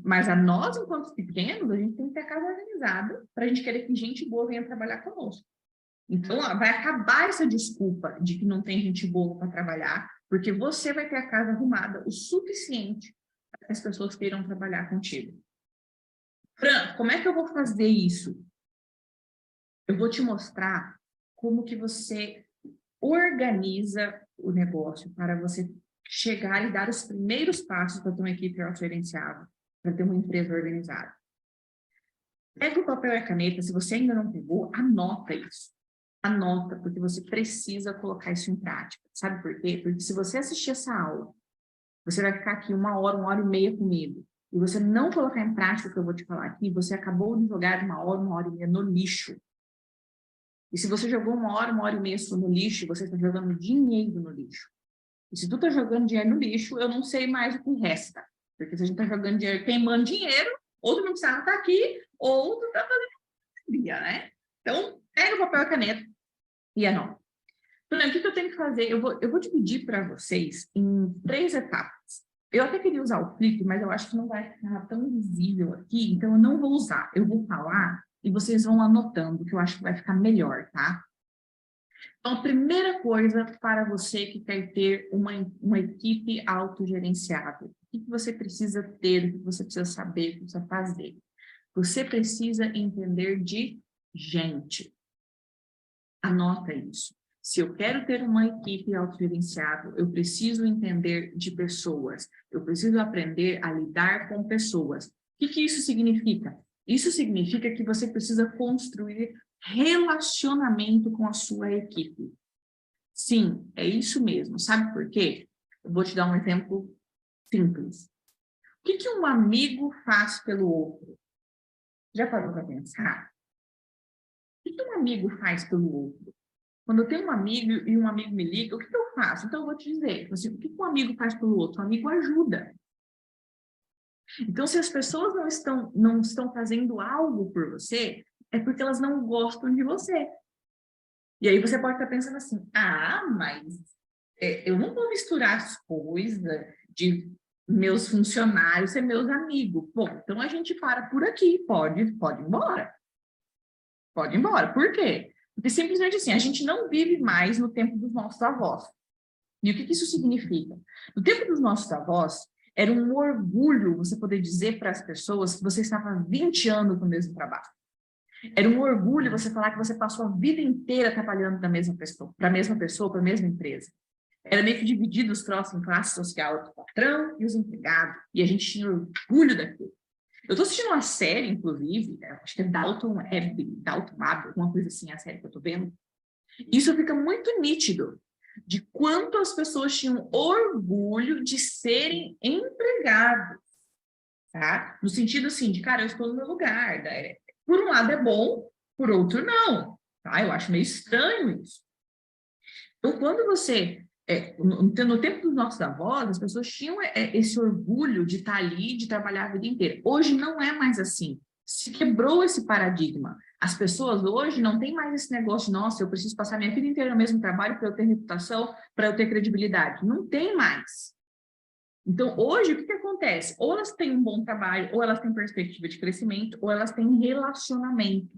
Mas a nós, enquanto pequenos, a gente tem que ter a casa organizada para a gente querer que gente boa venha trabalhar conosco. Então, vai acabar essa desculpa de que não tem gente boa para trabalhar, porque você vai ter a casa arrumada o suficiente para que as pessoas queiram trabalhar contigo. Fran, como é que eu vou fazer isso? Eu vou te mostrar como que você organiza o negócio para você chegar e dar os primeiros passos para ter uma equipe autogerenciável, para ter uma empresa organizada. Pega o papel e a caneta, se você ainda não pegou, anota isso. Anota, porque você precisa colocar isso em prática. Sabe por quê? Porque se você assistir essa aula, você vai ficar aqui 1 hora e meia comigo, e você não colocar em prática o que eu vou te falar aqui, você acabou de jogar 1 hora e meia no lixo. E se você jogou 1 hora e meia no lixo, você está jogando dinheiro no lixo. E se tu está jogando dinheiro no lixo, eu não sei mais o que resta. Porque se a gente está jogando dinheiro, queimando dinheiro, ou tu não precisava estar aqui, ou tu está fazendo dia, né? Então, pega o papel e a caneta e anota. Então, o que eu tenho que fazer? Eu vou dividir para vocês em 3 etapas. Eu até queria usar o Flip, mas eu acho que não vai ficar tão visível aqui, então eu não vou usar. Eu vou falar e vocês vão anotando, que eu acho que vai ficar melhor, tá? Então, a primeira coisa para você que quer ter uma equipe autogerenciável, o que você precisa ter, o que você precisa saber, o que você precisa fazer? Você precisa entender de gente. Anota isso. Se eu quero ter uma equipe autogerenciável, eu preciso entender de pessoas. Eu preciso aprender a lidar com pessoas. O que isso significa? Isso significa que você precisa construir relacionamento com a sua equipe. Sim, é isso mesmo. Sabe por quê? Eu vou te dar um exemplo simples. O que um amigo faz pelo outro? Já parou para pensar? O que um amigo faz pelo outro? Quando eu tenho um amigo e um amigo me liga, o que eu faço? Então, eu vou te dizer, assim, o que um amigo faz pelo outro? O amigo ajuda. Então, se as pessoas não estão fazendo algo por você, é porque elas não gostam de você. E aí você pode estar pensando assim, mas eu não vou misturar as coisas de meus funcionários ser meus amigos. Bom, então a gente para por aqui, pode ir embora. Pode ir embora. Por quê? Porque simplesmente assim, a gente não vive mais no tempo dos nossos avós. E o que isso significa? No tempo dos nossos avós, era um orgulho você poder dizer para as pessoas que você estava 20 anos no mesmo trabalho. Era um orgulho você falar que você passou a vida inteira trabalhando para a mesma pessoa, para a mesma empresa. Era meio que dividido os troços em classe social, o patrão e os empregados. E a gente tinha orgulho daquilo. Eu estou assistindo uma série, inclusive, acho que é Downton Abbey, alguma coisa assim, a série que eu estou vendo. Isso fica muito nítido de quanto as pessoas tinham orgulho de serem empregados, tá? No sentido assim, de, cara, eu estou no meu lugar. Por um lado é bom, por outro não, tá? Eu acho meio estranho isso. Então, quando você... no tempo dos nossos avós, as pessoas tinham esse orgulho de estar ali, de trabalhar a vida inteira. Hoje não é mais assim. Se quebrou esse paradigma. As pessoas hoje não têm mais esse negócio de, nossa, eu preciso passar minha vida inteira no mesmo trabalho para eu ter reputação, para eu ter credibilidade. Não tem mais. Então, hoje, o que acontece? Ou elas têm um bom trabalho, ou elas têm perspectiva de crescimento, ou elas têm relacionamento.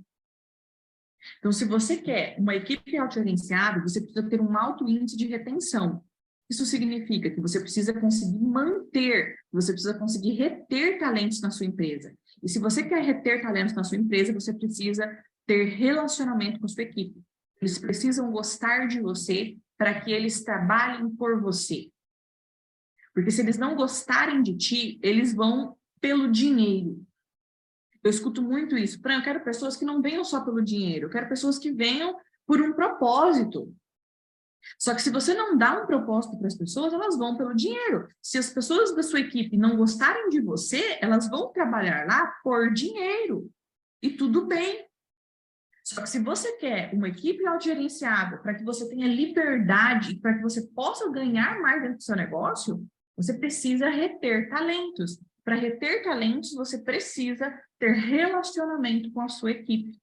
Então, se você quer uma equipe autogerenciável, você precisa ter um alto índice de retenção. Isso significa que você precisa conseguir manter, você precisa conseguir reter talentos na sua empresa. E se você quer reter talentos na sua empresa, você precisa ter relacionamento com a sua equipe. Eles precisam gostar de você para que eles trabalhem por você. Porque se eles não gostarem de ti, eles vão pelo dinheiro. Eu escuto muito isso. Eu quero pessoas que não venham só pelo dinheiro, eu quero pessoas que venham por um propósito. Só que se você não dá um propósito para as pessoas, elas vão pelo dinheiro. Se as pessoas da sua equipe não gostarem de você, elas vão trabalhar lá por dinheiro. E tudo bem. Só que se você quer uma equipe autogerenciável para que você tenha liberdade, para que você possa ganhar mais dentro do seu negócio, você precisa reter talentos. Para reter talentos, você precisa ter relacionamento com a sua equipe.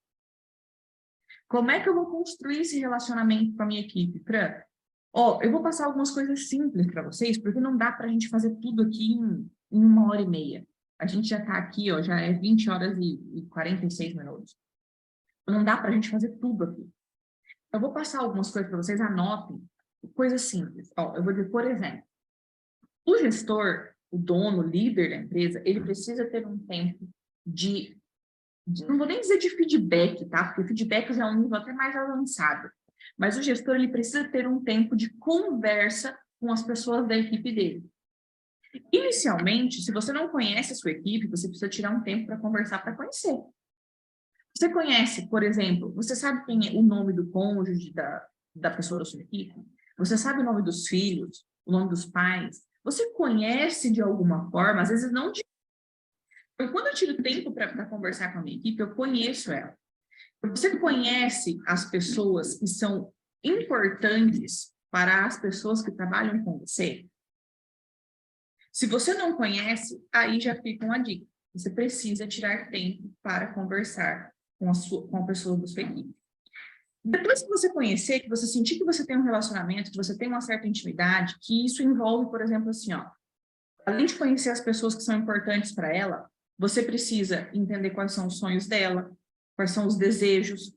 Como é que eu vou construir esse relacionamento com a minha equipe? Eu vou passar algumas coisas simples para vocês, porque não dá para a gente fazer tudo aqui em 1 hora e meia. A gente já está aqui, já é 20 horas e 46 minutos. Não dá para a gente fazer tudo aqui. Eu vou passar algumas coisas para vocês, anotem. Coisas simples. Eu vou dizer, por exemplo, o gestor, o dono, o líder da empresa, ele precisa ter um tempo não vou nem dizer de feedback, tá? Porque feedback já é um nível até mais avançado. Mas o gestor, ele precisa ter um tempo de conversa com as pessoas da equipe dele. Inicialmente, se você não conhece a sua equipe, você precisa tirar um tempo para conversar, para conhecer. Você conhece, por exemplo, você sabe quem é o nome do cônjuge da pessoa da sua equipe? Você sabe o nome dos filhos, o nome dos pais? Você conhece de alguma forma, às vezes não de... Quando eu tiro tempo para conversar com a minha equipe, eu conheço ela. Você conhece as pessoas que são importantes para as pessoas que trabalham com você? Se você não conhece, aí já fica uma dica. Você precisa tirar tempo para conversar com a pessoa da sua equipe. Depois que você conhecer, que você sentir que você tem um relacionamento, que você tem uma certa intimidade, que isso envolve, por exemplo, assim, ó, além de conhecer as pessoas que são importantes para ela, você precisa entender quais são os sonhos dela, quais são os desejos,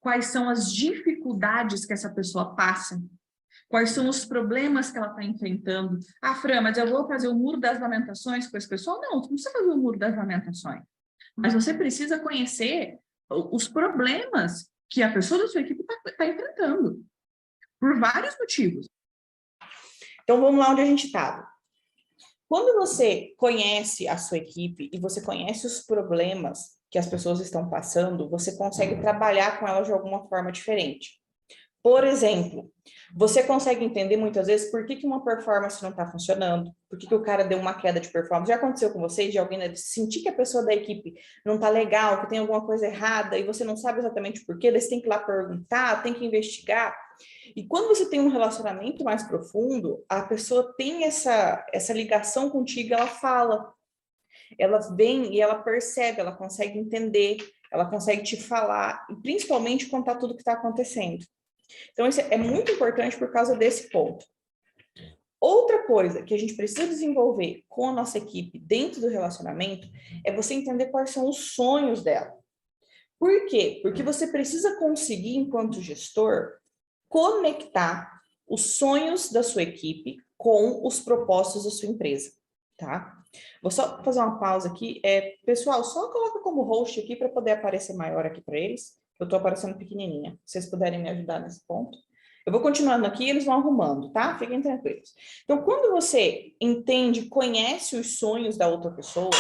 quais são as dificuldades que essa pessoa passa, quais são os problemas que ela está enfrentando. Ah, Fran, mas eu vou fazer o muro das lamentações com esse pessoal? Não, você não precisa fazer o muro das lamentações. Mas você precisa conhecer os problemas que a pessoa da sua equipe está enfrentando, por vários motivos. Então, vamos lá onde a gente estava. Quando você conhece a sua equipe e você conhece os problemas que as pessoas estão passando, você consegue trabalhar com elas de alguma forma diferente. Por exemplo, você consegue entender muitas vezes por que uma performance não está funcionando, por que o cara deu uma queda de performance. Já aconteceu com vocês, de alguém sentir que a pessoa da equipe não está legal, que tem alguma coisa errada, e você não sabe exatamente por quê, daí você tem que ir lá perguntar, tem que investigar. E quando você tem um relacionamento mais profundo, a pessoa tem essa ligação contigo, ela fala, ela vem e ela percebe, ela consegue entender, ela consegue te falar, e principalmente contar tudo o que está acontecendo. Então, isso é muito importante por causa desse ponto. Outra coisa que a gente precisa desenvolver com a nossa equipe dentro do relacionamento é você entender quais são os sonhos dela. Por quê? Porque você precisa conseguir, enquanto gestor, conectar os sonhos da sua equipe com os propósitos da sua empresa, tá? Vou só fazer uma pausa aqui. Pessoal, só coloca como host aqui para poder aparecer maior aqui para eles. Eu estou aparecendo pequenininha. Se vocês puderem me ajudar nesse ponto. Eu vou continuando aqui e eles vão arrumando, tá? Fiquem tranquilos. Então, quando você entende, conhece os sonhos da outra pessoa,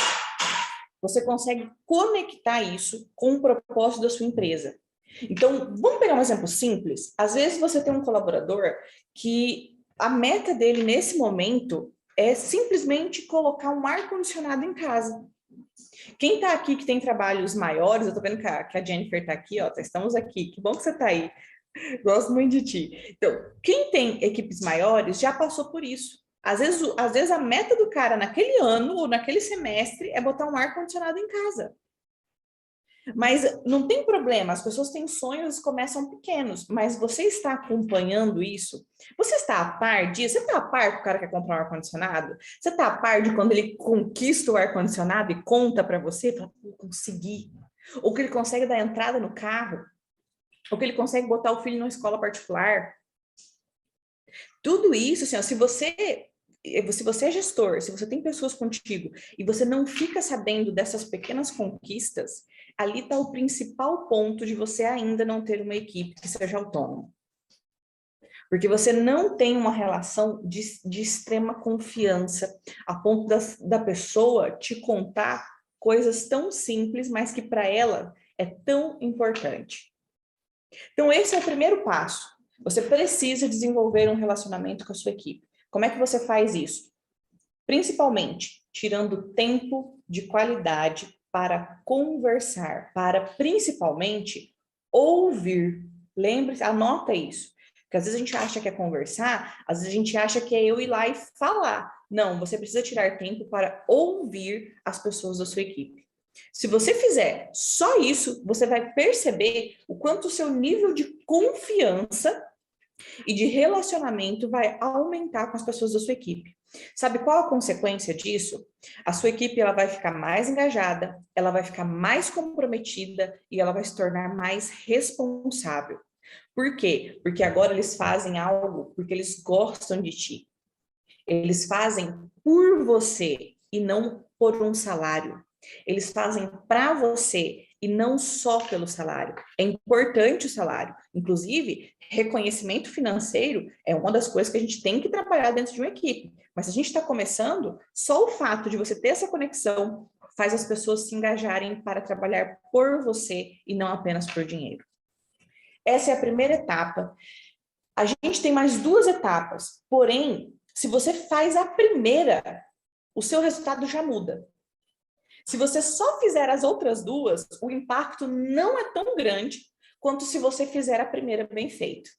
você consegue conectar isso com o propósito da sua empresa. Então, vamos pegar um exemplo simples. Às vezes você tem um colaborador que a meta dele nesse momento é simplesmente colocar um ar-condicionado em casa. Quem está aqui que tem trabalhos maiores, eu estou vendo que a Jennifer está aqui, ó, estamos aqui, que bom que você está aí. Gosto muito de ti. Então, quem tem equipes maiores já passou por isso. Às vezes a meta do cara naquele ano ou naquele semestre é botar um ar-condicionado em casa. Mas não tem problema, as pessoas têm sonhos e começam pequenos, mas você está acompanhando isso? Você está a par disso? Você está a par que o cara quer comprar um ar-condicionado? Você está a par de quando ele conquista o ar-condicionado e conta para você, fala, consegui. Ou que ele consegue dar entrada no carro, ou que ele consegue botar o filho numa escola particular. Tudo isso, assim, ó, se você é gestor, se você tem pessoas contigo e você não fica sabendo dessas pequenas conquistas, ali está o principal ponto de você ainda não ter uma equipe que seja autônoma. Porque você não tem uma relação de extrema confiança, a ponto da pessoa te contar coisas tão simples, mas que para ela é tão importante. Então, esse é o primeiro passo. Você precisa desenvolver um relacionamento com a sua equipe. Como é que você faz isso? Principalmente, tirando tempo de qualidade para conversar, para principalmente ouvir. Lembre-se, anota isso. Porque às vezes a gente acha que é conversar, às vezes a gente acha que é eu ir lá e falar. Não, você precisa tirar tempo para ouvir as pessoas da sua equipe. Se você fizer só isso, você vai perceber o quanto o seu nível de confiança e de relacionamento vai aumentar com as pessoas da sua equipe. Sabe qual a consequência disso? A sua equipe ela vai ficar mais engajada, ela vai ficar mais comprometida e ela vai se tornar mais responsável. Por quê? Porque agora eles fazem algo porque eles gostam de ti. Eles fazem por você e não por um salário. Eles fazem para você e não só pelo salário. É importante o salário. Inclusive, reconhecimento financeiro é uma das coisas que a gente tem que trabalhar dentro de uma equipe. Mas se a gente está começando, só o fato de você ter essa conexão faz as pessoas se engajarem para trabalhar por você e não apenas por dinheiro. Essa é a primeira etapa. A gente tem mais 2 etapas, porém, se você faz a primeira, o seu resultado já muda. Se você só fizer as outras duas, o impacto não é tão grande quanto se você fizer a primeira bem feito.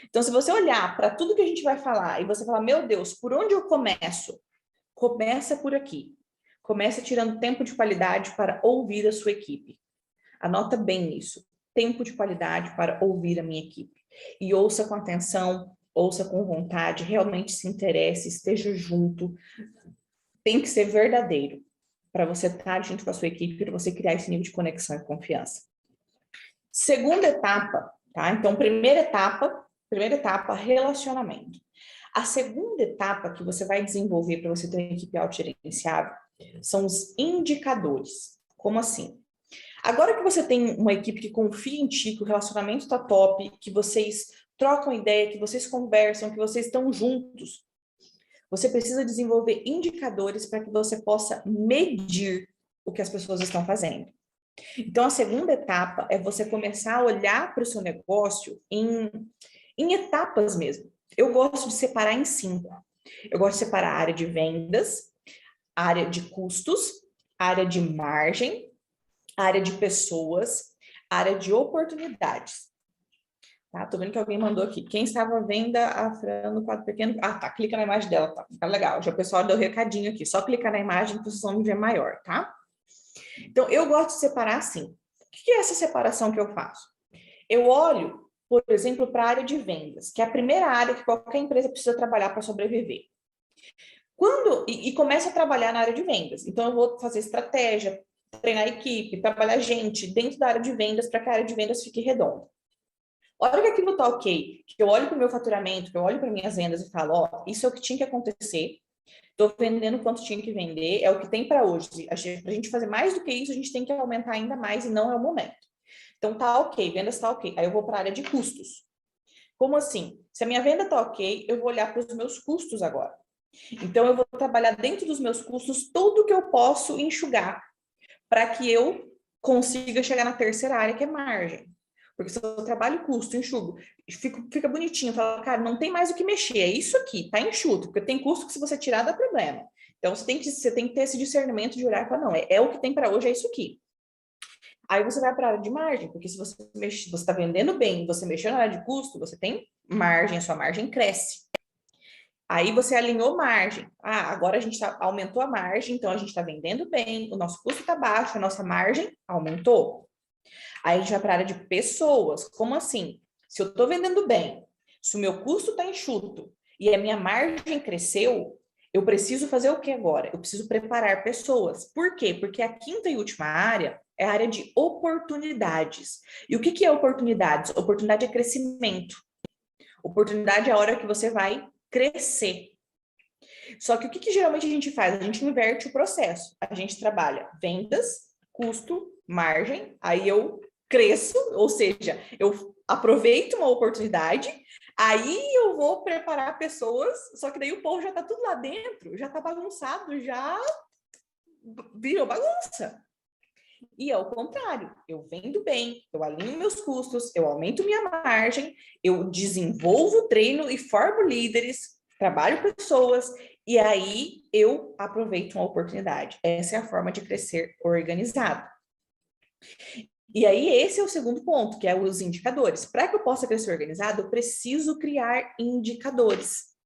Então, se você olhar para tudo que a gente vai falar e você falar, meu Deus, por onde eu começo? Começa por aqui. Começa tirando tempo de qualidade para ouvir a sua equipe. Anota bem isso. Tempo de qualidade para ouvir a minha equipe. E ouça com atenção, ouça com vontade, realmente se interesse, esteja junto. Tem que ser verdadeiro para você estar junto com a sua equipe, para você criar esse nível de conexão e confiança. Segunda etapa, tá? Então, primeira etapa, relacionamento. A segunda etapa que você vai desenvolver para você ter uma equipe autogerenciável são os indicadores. Como assim? Agora que você tem uma equipe que confia em ti, que o relacionamento está top, que vocês trocam ideia, que vocês conversam, que vocês estão juntos, você precisa desenvolver indicadores para que você possa medir o que as pessoas estão fazendo. Então, a segunda etapa é você começar a olhar para o seu negócio em etapas mesmo. Eu gosto de separar em 5. Eu gosto de separar a área de vendas, a área de custos, a área de margem, a área de pessoas, a área de oportunidades. Tá? Tô vendo que alguém mandou aqui. Quem estava vendo a Fran no quadro pequeno? Ah, tá. Clica na imagem dela, tá. Fica legal. Já o pessoal deu recadinho aqui. Só clicar na imagem que vocês vão me ver maior, tá? Então, eu gosto de separar assim. O que é essa separação que eu faço? Eu olho, por exemplo, para a área de vendas, que é a primeira área que qualquer empresa precisa trabalhar para sobreviver. E começo a trabalhar na área de vendas. Então, eu vou fazer estratégia, treinar a equipe, trabalhar gente dentro da área de vendas para que a área de vendas fique redonda. A hora que aquilo está ok, que eu olho para o meu faturamento, que eu olho para minhas vendas e falo, ó, isso é o que tinha que acontecer, estou vendendo quanto tinha que vender, é o que tem para hoje. Para a gente fazer mais do que isso, a gente tem que aumentar ainda mais e não é o momento. Então, tá ok, vendas tá ok. Aí eu vou para a área de custos. Como assim? Se a minha venda tá ok, eu vou olhar para os meus custos agora. Então, eu vou trabalhar dentro dos meus custos tudo que eu posso enxugar para que eu consiga chegar na terceira área, que é margem. Porque se eu trabalho custo, enxugo, fica bonitinho, fala, cara, não tem mais o que mexer, é isso aqui, tá enxuto, porque tem custo que se você tirar dá problema. Então, você tem que ter esse discernimento de olhar e falar, não, é o que tem para hoje, é isso aqui. Aí você vai para a área de margem, porque se você está vendendo bem, você mexeu na área de custo, você tem margem, a sua margem cresce. Aí você alinhou margem. Ah, agora a gente aumentou a margem, então a gente está vendendo bem, o nosso custo está baixo, a nossa margem aumentou. Aí a gente vai para a área de pessoas. Como assim? Se eu estou vendendo bem, se o meu custo está enxuto e a minha margem cresceu, eu preciso fazer o que agora? Eu preciso preparar pessoas. Por quê? Porque a quinta e última área é a área de oportunidades. E o que é oportunidades? Oportunidade é crescimento. Oportunidade é a hora que você vai crescer. Só que o que geralmente a gente faz? A gente inverte o processo. A gente trabalha vendas, custo, margem, aí eu cresço, ou seja, eu aproveito uma oportunidade, aí eu vou preparar pessoas, só que daí o povo já tá tudo lá dentro, já tá bagunçado, já virou bagunça. E é o contrário, eu vendo bem, eu alinho meus custos, eu aumento minha margem, eu desenvolvo treino e formo líderes, trabalho pessoas, e aí eu aproveito uma oportunidade. Essa é a forma de crescer organizado. E aí esse é o segundo ponto, que é os indicadores. Para que eu possa crescer organizado, eu preciso criar indicadores.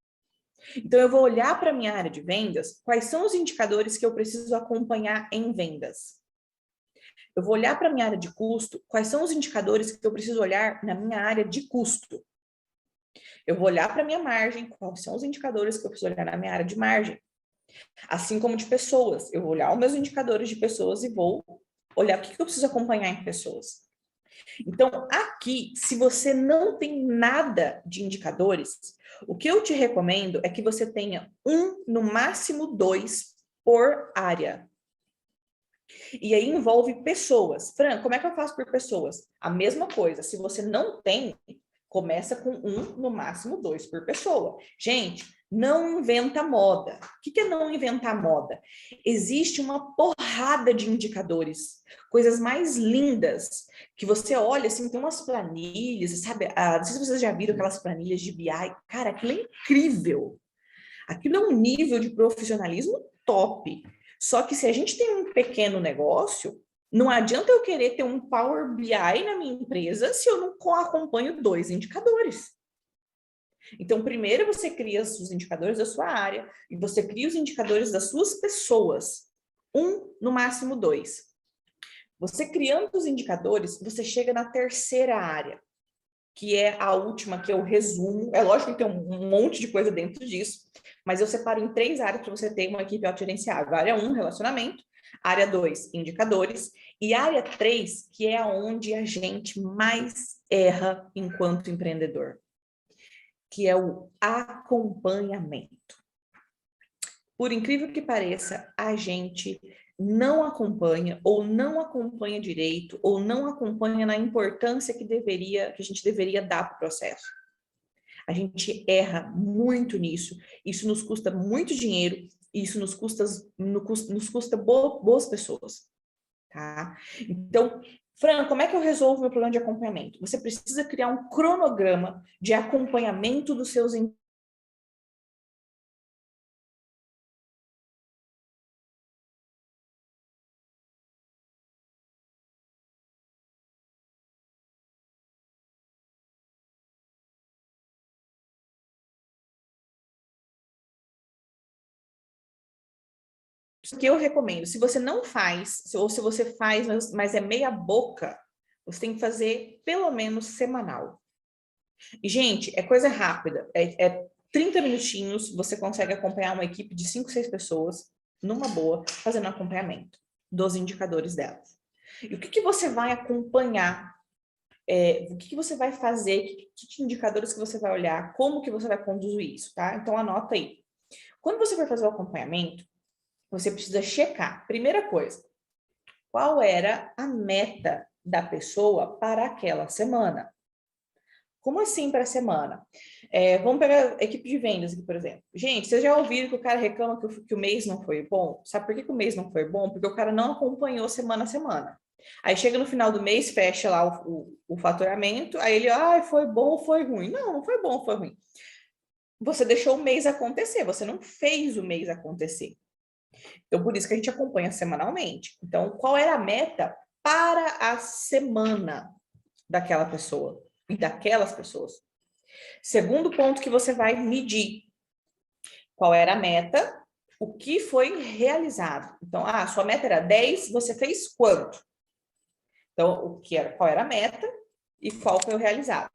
Então, eu vou olhar para a minha área de vendas, quais são os indicadores que eu preciso acompanhar em vendas. Eu vou olhar para a minha área de custo, quais são os indicadores que eu preciso olhar na minha área de custo. Eu vou olhar para a minha margem, quais são os indicadores que eu preciso olhar na minha área de margem. Assim como de pessoas, eu vou olhar os meus indicadores de pessoas e vou olhar o que eu preciso acompanhar em pessoas. Então, aqui, se você não tem nada de indicadores, o que eu te recomendo é que você tenha no máximo 2 por área. E aí envolve pessoas. Fran, como é que eu faço por pessoas? A mesma coisa. Se você não tem, começa com no máximo 2 por pessoa. Gente, não inventa moda. O que é não inventar moda? Existe uma porrada de indicadores, coisas mais lindas, que você olha, assim, tem umas planilhas, sabe? Não sei se vocês já viram aquelas planilhas de BI. Cara, aquilo é incrível. Aquilo é um nível de profissionalismo top. Só que se a gente tem um pequeno negócio, não adianta eu querer ter um Power BI na minha empresa se eu não acompanho 2 indicadores. Então, primeiro você cria os indicadores da sua área e você cria os indicadores das suas pessoas. 1, no máximo 2. Você criando os indicadores, você chega na terceira área, que é a última, que é o resumo. É lógico que tem um monte de coisa dentro disso, mas eu separo em 3 áreas para você ter uma equipe autogerenciável. Área 1, relacionamento. Área 2, indicadores. E área 3, que é onde a gente mais erra enquanto empreendedor, que é o acompanhamento. Por incrível que pareça, a gente não acompanha, ou não acompanha direito, ou não acompanha na importância que a gente deveria dar para o processo. A gente erra muito nisso, isso nos custa muito dinheiro, isso nos custa boas pessoas, tá? Então, Fran, como é que eu resolvo meu problema de acompanhamento? Você precisa criar um cronograma de acompanhamento dos seus que eu recomendo, se você não faz, ou se você faz, mas é meia boca, você tem que fazer pelo menos semanal. E, gente, é coisa rápida, é 30 minutinhos, você consegue acompanhar uma equipe de 5, 6 pessoas, numa boa, fazendo acompanhamento dos indicadores delas. E o que você vai acompanhar? O que você vai fazer? Que indicadores que você vai olhar? Como que você vai conduzir isso, tá? Então, anota aí. Quando você for fazer o acompanhamento, você precisa checar. Primeira coisa, qual era a meta da pessoa para aquela semana? Como assim para a semana? Vamos pegar a equipe de vendas aqui, por exemplo. Gente, vocês já ouviram que o cara reclama que o mês não foi bom? Sabe por que o mês não foi bom? Porque o cara não acompanhou semana a semana. Aí chega no final do mês, fecha lá o faturamento, aí ele, foi bom ou foi ruim? Não, não foi bom ou foi ruim. Você deixou o mês acontecer, você não fez o mês acontecer. Então, por isso que a gente acompanha semanalmente. Então, qual era a meta para a semana daquela pessoa e daquelas pessoas? Segundo ponto que você vai medir. Qual era a meta? O que foi realizado? Então, sua meta era 10, você fez quanto? Então, qual era a meta e qual foi o realizado?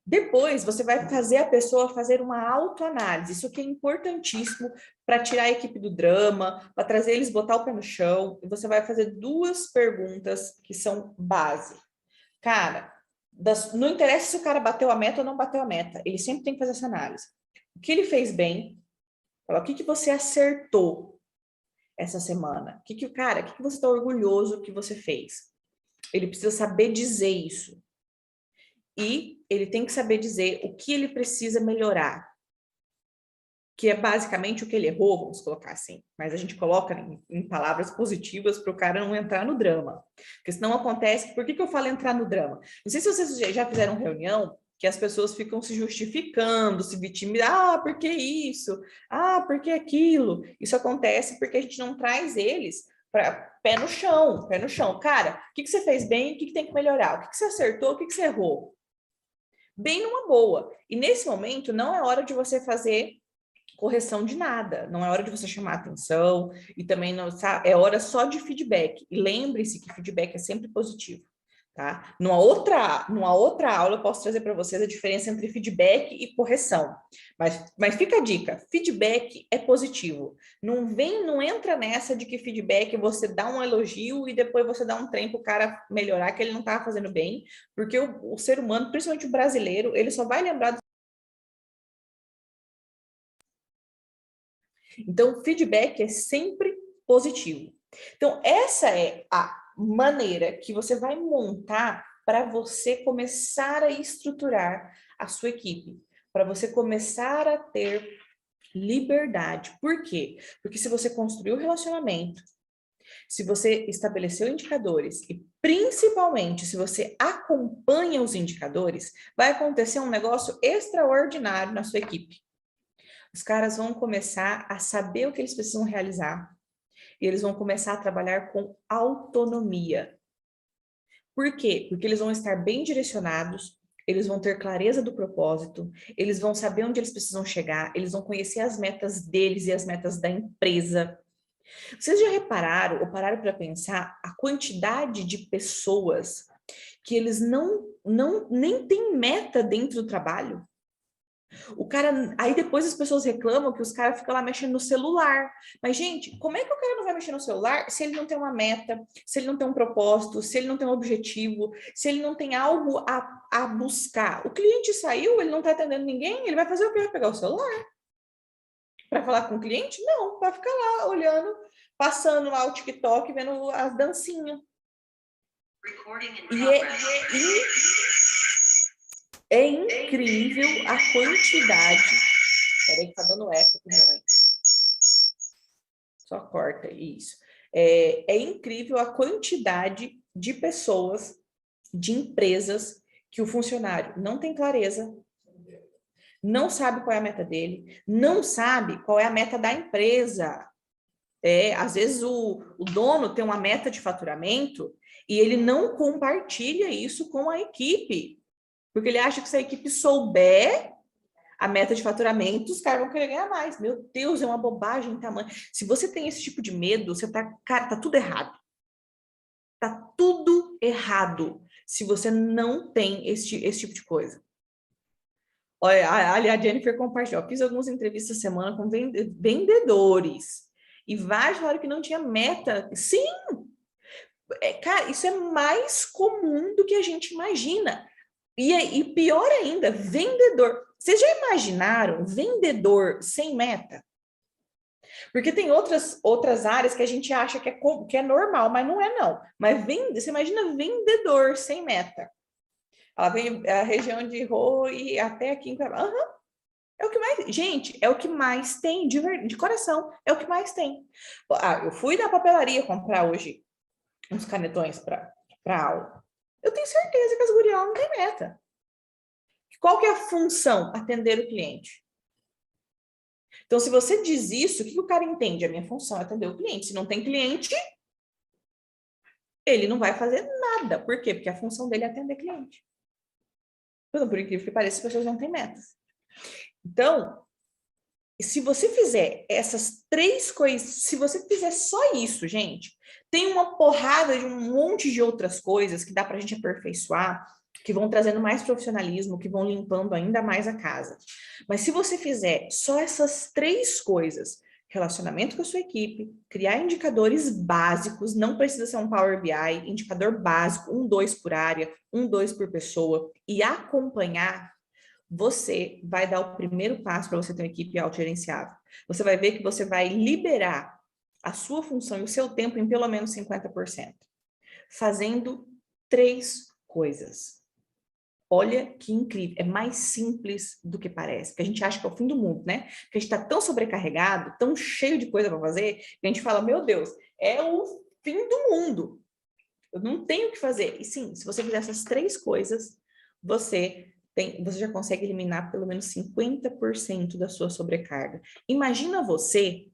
Depois, você vai fazer a pessoa fazer uma autoanálise. Isso aqui é importantíssimo para tirar a equipe do drama, para trazer eles, botar o pé no chão. E você vai fazer 2 perguntas que são base. Cara, não interessa se o cara bateu a meta ou não bateu a meta. Ele sempre tem que fazer essa análise. O que ele fez bem? O que você acertou essa semana? O que você está orgulhoso que você fez? Ele precisa saber dizer isso. E ele tem que saber dizer o que ele precisa melhorar, que é basicamente o que ele errou, vamos colocar assim. Mas a gente coloca em palavras positivas para o cara não entrar no drama. Porque senão acontece... Por que eu falo entrar no drama? Não sei se vocês já fizeram reunião que as pessoas ficam se justificando, se vitimizando. Por que isso? Por que aquilo? Isso acontece porque a gente não traz eles para pé no chão, pé no chão. Cara, o que você fez bem? O que tem que melhorar? O que você acertou? O que você errou? Bem numa boa. E nesse momento, não é hora de você fazer correção de nada, não é hora de você chamar atenção, e também não, é hora só de feedback. E lembre-se que feedback é sempre positivo, tá? Numa outra aula eu posso trazer para vocês a diferença entre feedback e correção. Mas fica a dica, feedback é positivo. Não entra nessa de que feedback você dá um elogio e depois você dá um trem para o cara melhorar que ele não estava fazendo bem, porque o ser humano, principalmente o brasileiro, ele só vai lembrar do... Então, feedback é sempre positivo. Então, essa é a maneira que você vai montar para você começar a estruturar a sua equipe, para você começar a ter liberdade. Por quê? Porque se você construiu o relacionamento, se você estabeleceu indicadores e principalmente se você acompanha os indicadores, vai acontecer um negócio extraordinário na sua equipe. Os caras vão começar a saber o que eles precisam realizar. E eles vão começar a trabalhar com autonomia. Por quê? Porque eles vão estar bem direcionados, eles vão ter clareza do propósito, eles vão saber onde eles precisam chegar, eles vão conhecer as metas deles e as metas da empresa. Vocês já repararam ou pararam para pensar a quantidade de pessoas que eles nem têm meta dentro do trabalho? O cara, aí depois as pessoas reclamam que os caras ficam lá mexendo no celular. Mas, gente, como é que o cara não vai mexer no celular se ele não tem uma meta, se ele não tem um propósito, se ele não tem um objetivo, se ele não tem algo a buscar? O cliente saiu, ele não está atendendo ninguém, ele vai fazer o quê? Vai pegar o celular para falar com o cliente? Não, vai ficar lá olhando, passando lá o TikTok, vendo as dancinhas. É incrível a quantidade. Peraí que tá dando eco aqui também. Só corta isso. É incrível a quantidade de pessoas, de empresas, que o funcionário não tem clareza, não sabe qual é a meta dele, não sabe qual é a meta da empresa. Às vezes o dono tem uma meta de faturamento e ele não compartilha isso com a equipe. Porque ele acha que se a equipe souber a meta de faturamento, os caras vão querer ganhar mais. Meu Deus, é uma bobagem tamanho. Se você tem esse tipo de medo, cara, tá tudo errado. Tá tudo errado se você não tem esse tipo de coisa. Olha, a Jennifer compartilhou. Fiz algumas entrevistas essa semana com vendedores. E vários falaram que não tinha meta. Sim! Cara, isso é mais comum do que a gente imagina. E pior ainda, vendedor. Vocês já imaginaram vendedor sem meta? Porque tem outras áreas que a gente acha que é normal, mas não é não. Mas você imagina vendedor sem meta. Ela vem a região de Rô e até aqui em Cuiabá. É o que mais, gente, é o que mais tem, de coração, é o que mais tem. Eu fui na papelaria comprar hoje uns canetões para aula. Eu tenho certeza que as gurias não têm meta. Qual que é a função? Atender o cliente. Então, se você diz isso, o que o cara entende? A minha função é atender o cliente. Se não tem cliente, ele não vai fazer nada. Por quê? Porque a função dele é atender cliente. Por incrível que pareça, as pessoas não têm metas. Então, se você fizer essas 3 coisas, se você fizer só isso, gente, tem uma porrada de um monte de outras coisas que dá para a gente aperfeiçoar, que vão trazendo mais profissionalismo, que vão limpando ainda mais a casa. Mas se você fizer só essas 3 coisas, relacionamento com a sua equipe, criar indicadores básicos, não precisa ser um Power BI, indicador básico, 1, 2 por área, 1, 2 por pessoa, e acompanhar, você vai dar o primeiro passo para você ter uma equipe autogerenciável. Você vai ver que você vai liberar a sua função e o seu tempo em pelo menos 50%, fazendo 3 coisas. Olha que incrível, é mais simples do que parece, porque a gente acha que é o fim do mundo, né? Porque a gente está tão sobrecarregado, tão cheio de coisa para fazer, que a gente fala, meu Deus, é o fim do mundo. Eu não tenho o que fazer. E sim, se você fizer essas 3 coisas, você já consegue eliminar pelo menos 50% da sua sobrecarga. Imagina você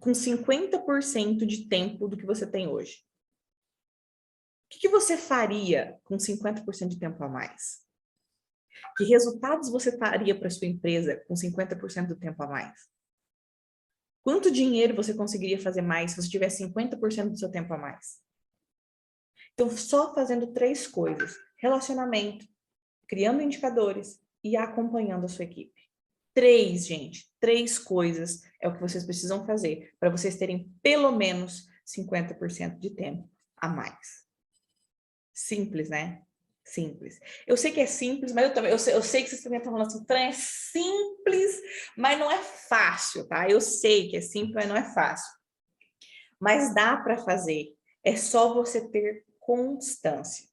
com 50% de tempo do que você tem hoje. O que você faria com 50% de tempo a mais? Que resultados você faria para a sua empresa com 50% do tempo a mais? Quanto dinheiro você conseguiria fazer mais se você tivesse 50% do seu tempo a mais? Então, só fazendo 3 coisas: relacionamento, criando indicadores e acompanhando a sua equipe. 3, gente, 3 coisas é o que vocês precisam fazer para vocês terem pelo menos 50% de tempo a mais. Simples, né? Simples. Eu sei que é simples, mas eu sei que vocês também estão falando assim, é simples, mas não é fácil, tá? Eu sei que é simples, mas não é fácil. Mas dá para fazer. É só você ter constância.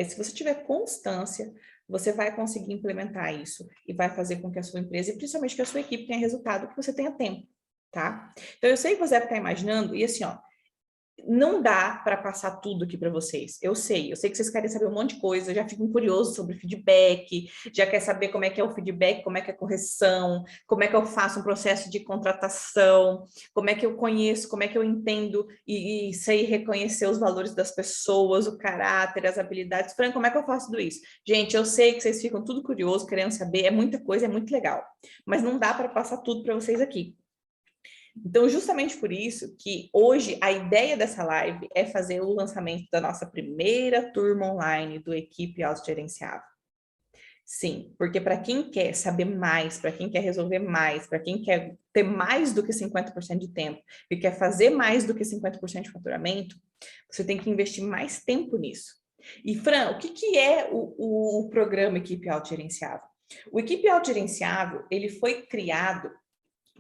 Se você tiver constância, você vai conseguir implementar isso e vai fazer com que a sua empresa, e principalmente que a sua equipe, tenha resultado, que você tenha tempo, tá? Então, eu sei que você deve estar imaginando, e assim, ó, não dá para passar tudo aqui para vocês. Eu sei que vocês querem saber um monte de coisa, já ficam curiosos sobre feedback, já quer saber como é que é o feedback, como é que é a correção, como é que eu faço um processo de contratação, como é que eu conheço, como é que eu entendo e sei reconhecer os valores das pessoas, o caráter, as habilidades. Fran, como é que eu faço tudo isso? Gente, eu sei que vocês ficam tudo curiosos, querendo saber, é muita coisa, é muito legal, mas não dá para passar tudo para vocês aqui. Então, justamente por isso que hoje a ideia dessa live é fazer o lançamento da nossa primeira turma online do Equipe Autogerenciável. Sim, porque para quem quer saber mais, para quem quer resolver mais, para quem quer ter mais do que 50% de tempo e quer fazer mais do que 50% de faturamento, você tem que investir mais tempo nisso. E, Fran, o que é o programa Equipe Autogerenciável? O Equipe Autogerenciável, ele foi criado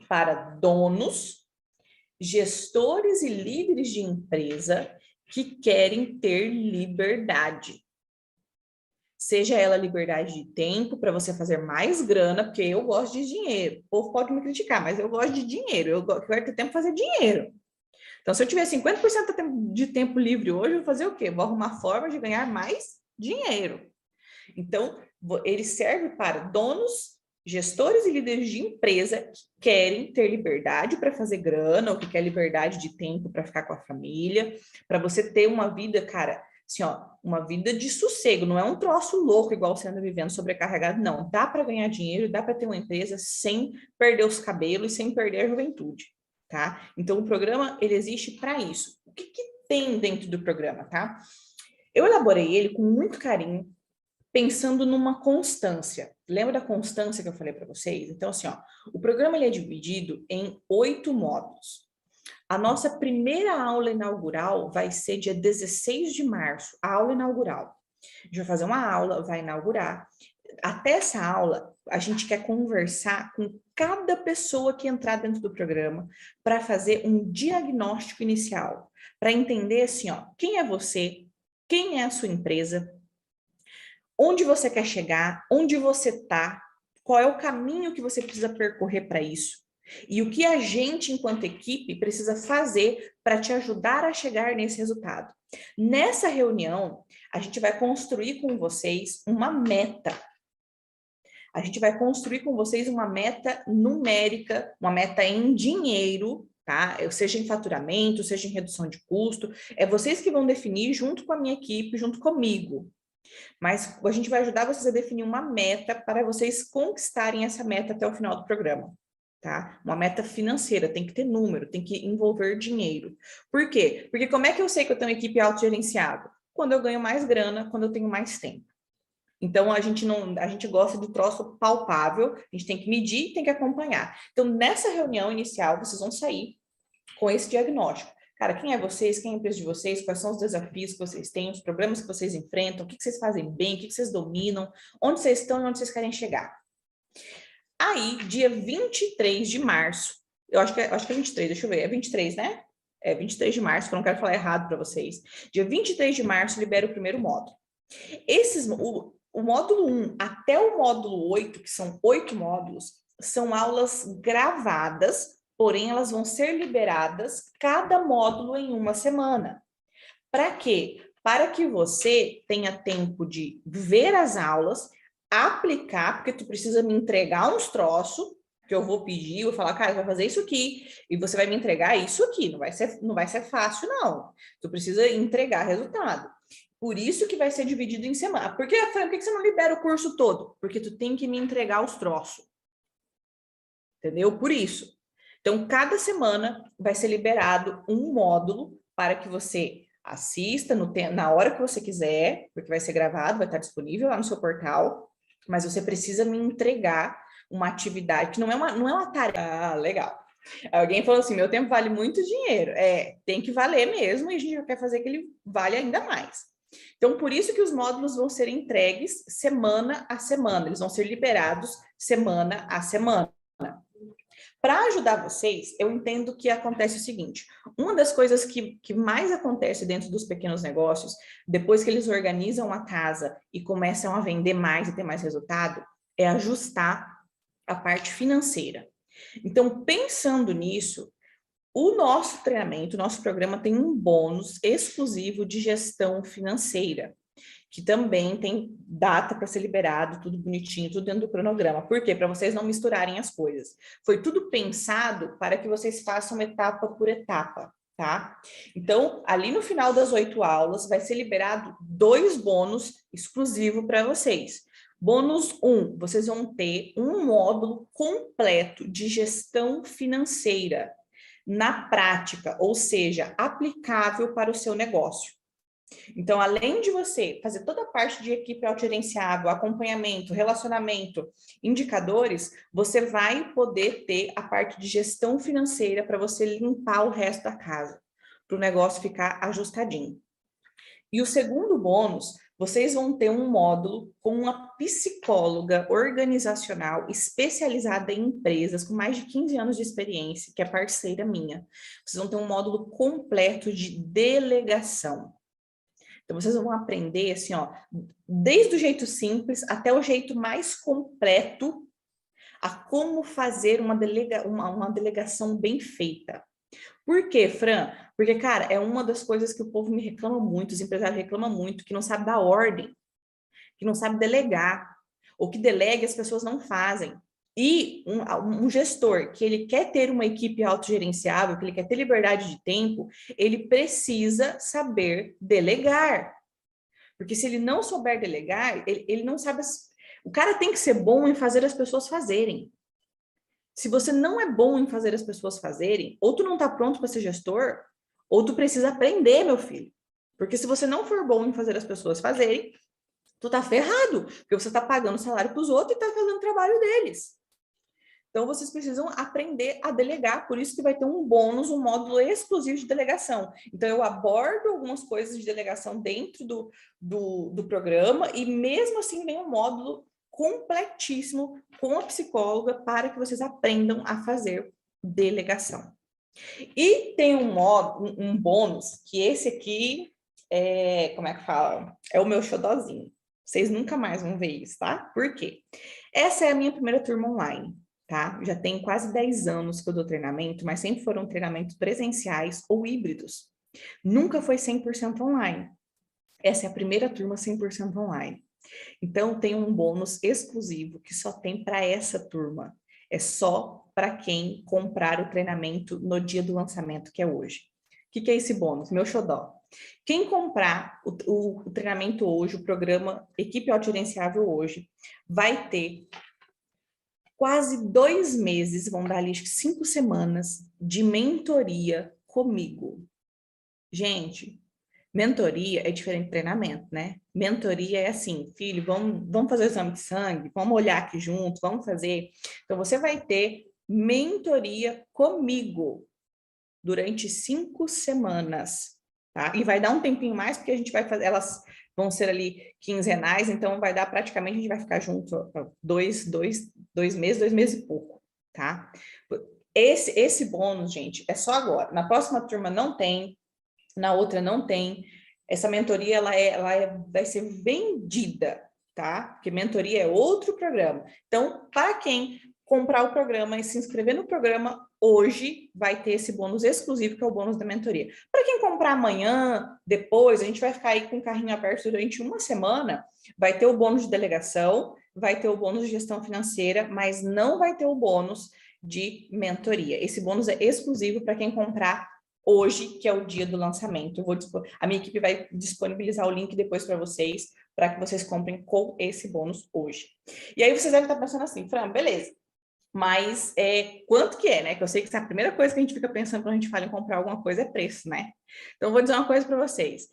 para donos, gestores e líderes de empresa que querem ter liberdade. Seja ela liberdade de tempo para você fazer mais grana, porque eu gosto de dinheiro. O povo pode me criticar, mas eu gosto de dinheiro. Eu quero ter tempo para fazer dinheiro. Então, se eu tiver 50% de tempo livre hoje, eu vou fazer o quê? Vou arrumar forma de ganhar mais dinheiro. Então, ele serve para donos, gestores e líderes de empresa que querem ter liberdade para fazer grana, ou que quer liberdade de tempo para ficar com a família, para você ter uma vida, cara, assim, ó, uma vida de sossego, não é um troço louco igual você anda vivendo sobrecarregado, não. Dá para ganhar dinheiro, dá para ter uma empresa sem perder os cabelos e sem perder a juventude, tá? Então, o programa, ele existe para isso. O que tem dentro do programa, tá? Eu elaborei ele com muito carinho, pensando numa constância. Lembra da constância que eu falei para vocês? Então, assim, ó, o programa ele é dividido em 8 módulos. A nossa primeira aula inaugural vai ser dia 16 de março, a aula inaugural. A gente vai fazer uma aula, vai inaugurar. Até essa aula, a gente quer conversar com cada pessoa que entrar dentro do programa para fazer um diagnóstico inicial, para entender assim, ó, quem é você, quem é a sua empresa, onde você quer chegar, onde você está, qual é o caminho que você precisa percorrer para isso. E o que a gente, enquanto equipe, precisa fazer para te ajudar a chegar nesse resultado. Nessa reunião, a gente vai construir com vocês uma meta. A gente vai construir com vocês uma meta numérica, uma meta em dinheiro, tá? Seja em faturamento, seja em redução de custo. É vocês que vão definir junto com a minha equipe, junto comigo. Mas a gente vai ajudar vocês a definir uma meta para vocês conquistarem essa meta até o final do programa, tá? Uma meta financeira, tem que ter número, tem que envolver dinheiro. Por quê? Porque como é que eu sei que eu tenho uma equipe autogerenciável? Quando eu ganho mais grana, quando eu tenho mais tempo. Então, a gente gosta de troço palpável, a gente tem que medir e tem que acompanhar. Então, nessa reunião inicial, vocês vão sair com esse diagnóstico. Cara, quem é vocês? Quem é a empresa de vocês? Quais são os desafios que vocês têm? Os problemas que vocês enfrentam? O que vocês fazem bem? O que vocês dominam? Onde vocês estão e onde vocês querem chegar? Aí, dia 23 de março, eu acho que é 23, deixa eu ver, é 23, né? É 23 de março, que eu não quero falar errado para vocês. Dia 23 de março, libera o primeiro módulo. O módulo 1 até o módulo 8, que são 8 módulos, são aulas gravadas, porém elas vão ser liberadas cada módulo em uma semana. Para quê? Para que você tenha tempo de ver as aulas, aplicar, porque tu precisa me entregar uns troços que eu vou pedir, eu vou falar, cara, vai fazer isso aqui, e você vai me entregar isso aqui, não vai ser fácil, não. Tu precisa entregar resultado. Por isso que vai ser dividido em semana. Por que você não libera o curso todo? Porque tu tem que me entregar os troços. Entendeu? Por isso. Então, cada semana vai ser liberado um módulo para que você assista na hora que você quiser, porque vai ser gravado, vai estar disponível lá no seu portal, mas você precisa me entregar uma atividade que não é uma tarefa. Ah, legal. Alguém falou assim, meu tempo vale muito dinheiro. Tem que valer mesmo, e a gente já quer fazer que ele vale ainda mais. Então, por isso que os módulos vão ser entregues semana a semana, eles vão ser liberados semana a semana. Para ajudar vocês, eu entendo que acontece o seguinte, uma das coisas que mais acontece dentro dos pequenos negócios, depois que eles organizam a casa e começam a vender mais e ter mais resultado, é ajustar a parte financeira. Então, pensando nisso, O nosso treinamento, o nosso programa tem um bônus exclusivo de gestão financeira, que também tem data para ser liberado, tudo bonitinho, tudo dentro do cronograma. Por quê? Para vocês não misturarem as coisas. Foi tudo pensado para que vocês façam etapa por etapa, tá? Então, ali no final das 8 aulas, vai ser liberado 2 bônus exclusivos para vocês. Bônus 1, vocês vão ter um módulo completo de gestão financeira na prática, ou seja, aplicável para o seu negócio. Então, além de você fazer toda a parte de equipe autogerenciável, acompanhamento, relacionamento, indicadores, você vai poder ter a parte de gestão financeira para você limpar o resto da casa, para o negócio ficar ajustadinho. E o segundo bônus, vocês vão ter um módulo com uma psicóloga organizacional especializada em empresas com mais de 15 anos de experiência, que é parceira minha. Vocês vão ter um módulo completo de delegação. Então, vocês vão aprender, assim, ó, desde o jeito simples até o jeito mais completo a como fazer uma delegação bem feita. Por quê, Fran? Porque, cara, é uma das coisas que o povo me reclama muito, os empresários reclamam muito, que não sabe dar ordem, que não sabe delegar, ou que delega as pessoas não fazem. E um gestor que ele quer ter uma equipe autogerenciável, que ele quer ter liberdade de tempo, ele precisa saber delegar. Porque se ele não souber delegar, ele não sabe... O cara tem que ser bom em fazer as pessoas fazerem. Se você não é bom em fazer as pessoas fazerem, ou tu não está pronto para ser gestor, ou tu precisa aprender, meu filho. Porque se você não for bom em fazer as pessoas fazerem, tu tá ferrado, porque você está pagando salário para os outros e está fazendo o trabalho deles. Então, vocês precisam aprender a delegar, por isso que vai ter um bônus, um módulo exclusivo de delegação. Então, eu abordo algumas coisas de delegação dentro do programa e mesmo assim vem um módulo completíssimo com a psicóloga para que vocês aprendam a fazer delegação. E tem um bônus, que esse aqui é, como é que fala? É o meu xodozinho. Vocês nunca mais vão ver isso, tá? Por quê? Essa é a minha primeira turma online. Tá? Já tem quase 10 anos que eu dou treinamento, mas sempre foram treinamentos presenciais ou híbridos. Nunca foi 100% online. Essa é a primeira turma 100% online. Então, tem um bônus exclusivo que só tem para essa turma. É só para quem comprar o treinamento no dia do lançamento, que é hoje. O que é esse bônus? Meu xodó. Quem comprar o treinamento hoje, o programa Equipe Autogerenciável hoje, vai ter quase 2 meses, vão dar ali 5 semanas de mentoria comigo. Gente, mentoria é diferente de treinamento, né? Mentoria é assim, filho, vamos fazer o exame de sangue, vamos olhar aqui junto, vamos fazer. Então, você vai ter mentoria comigo durante 5 semanas, tá? E vai dar um tempinho mais, porque a gente vai fazer, elas vão ser ali quinzenais, então vai dar praticamente, a gente vai ficar junto 2 meses e pouco, tá? Esse bônus, gente, é só agora. Na próxima turma não tem, na outra não tem. Essa mentoria, vai ser vendida, tá? Porque mentoria é outro programa. Então, para quem comprar o programa e se inscrever no programa, hoje vai ter esse bônus exclusivo, que é o bônus da mentoria. Para quem comprar amanhã, depois, a gente vai ficar aí com o carrinho aberto durante uma semana, vai ter o bônus de delegação, vai ter o bônus de gestão financeira, mas não vai ter o bônus de mentoria. Esse bônus é exclusivo para quem comprar hoje, que é o dia do lançamento. A minha equipe vai disponibilizar o link depois para vocês, para que vocês comprem com esse bônus hoje. E aí vocês devem estar pensando assim, Fran, beleza, mas quanto que é, né? Que eu sei que a primeira coisa que a gente fica pensando quando a gente fala em comprar alguma coisa é preço, né? Então, eu vou dizer uma coisa para vocês.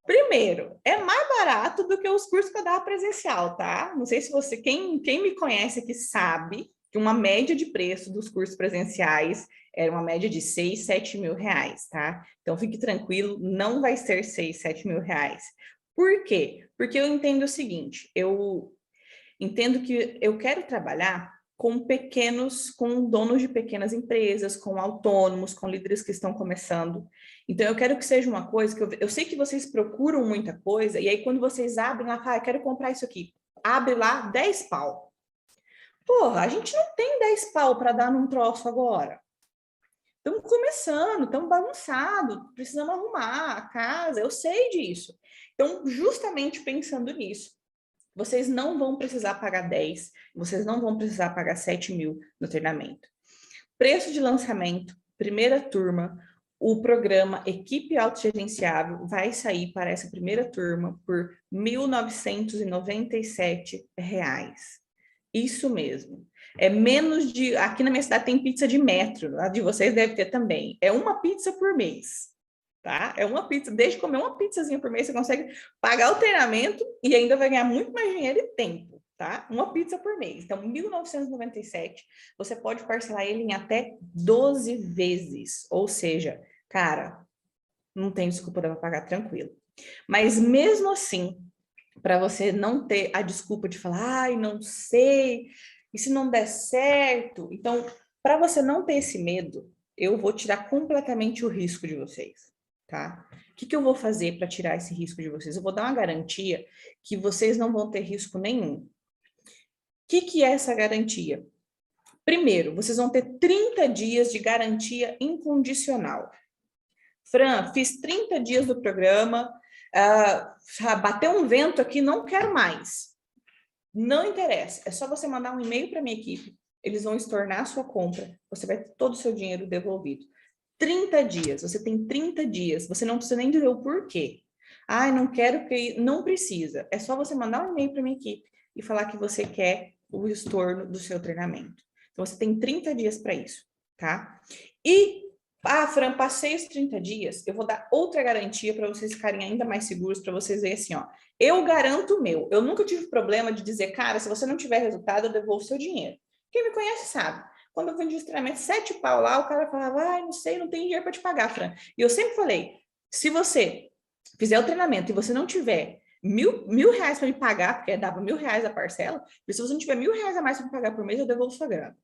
Primeiro, é mais barato do que os cursos que eu dava presencial, tá? Não sei se você, quem me conhece aqui sabe que uma média de preço dos cursos presenciais era uma média de 6, 7 mil reais, tá? Então, fique tranquilo, não vai ser 6, 7 mil reais. Por quê? Porque eu entendo o seguinte, eu entendo que eu quero trabalhar com donos de pequenas empresas, com autônomos, com líderes que estão começando. Então, eu quero que seja uma coisa que eu sei que vocês procuram muita coisa, e aí quando vocês abrem lá, eu quero comprar isso aqui, abre lá 10 pau. Porra, a gente não tem 10 pau para dar num troço agora. estamos começando, estamos bagunçados, precisamos arrumar a casa, eu sei disso. Então, justamente pensando nisso, vocês não vão precisar pagar 10, vocês não vão precisar pagar 7 mil no treinamento. Preço de lançamento, primeira turma, o programa Equipe Autogerenciável vai sair para essa primeira turma por R$ 1.997. Isso mesmo. É menos de... Aqui na minha cidade tem pizza de metro, a de vocês deve ter também. É uma pizza por mês, tá? É uma pizza. Desde comer uma pizzazinha por mês, você consegue pagar o treinamento e ainda vai ganhar muito mais dinheiro e tempo, tá? Uma pizza por mês. Então, 1.997, você pode parcelar ele em até 12 vezes. Ou seja, cara, não tem desculpa para pagar tranquilo. Mas mesmo assim, para você não ter a desculpa de falar, ai, não sei, e se não der certo? Então, para você não ter esse medo, eu vou tirar completamente o risco de vocês, tá? O que eu vou fazer para tirar esse risco de vocês? Eu vou dar uma garantia que vocês não vão ter risco nenhum. O que é essa garantia? Primeiro, vocês vão ter 30 dias de garantia incondicional. Fran, fiz 30 dias do programa, bateu um vento aqui, não quero mais. Não interessa, é só você mandar um e-mail para minha equipe, eles vão estornar a sua compra, você vai ter todo o seu dinheiro devolvido. 30 dias, você tem 30 dias, você não precisa nem dizer o porquê. Ai, não quero que... Não precisa, é só você mandar um e-mail para minha equipe e falar que você quer o estorno do seu treinamento. Então, você tem 30 dias para isso, tá? E Fran, passei os 30 dias, eu vou dar outra garantia para vocês ficarem ainda mais seguros, para vocês verem assim, ó, eu garanto o meu. Eu nunca tive problema de dizer, cara, se você não tiver resultado, eu devolvo o seu dinheiro. Quem me conhece sabe. Quando eu vendi os treinamentos, 7 pau lá, o cara falava, ai, não sei, não tem dinheiro para te pagar, Fran. E eu sempre falei, se você fizer o treinamento e você não tiver mil reais para me pagar, porque dava R$ 1.000 a parcela, e se você não tiver R$ 1.000 a mais para me pagar por mês, eu devolvo sua grana.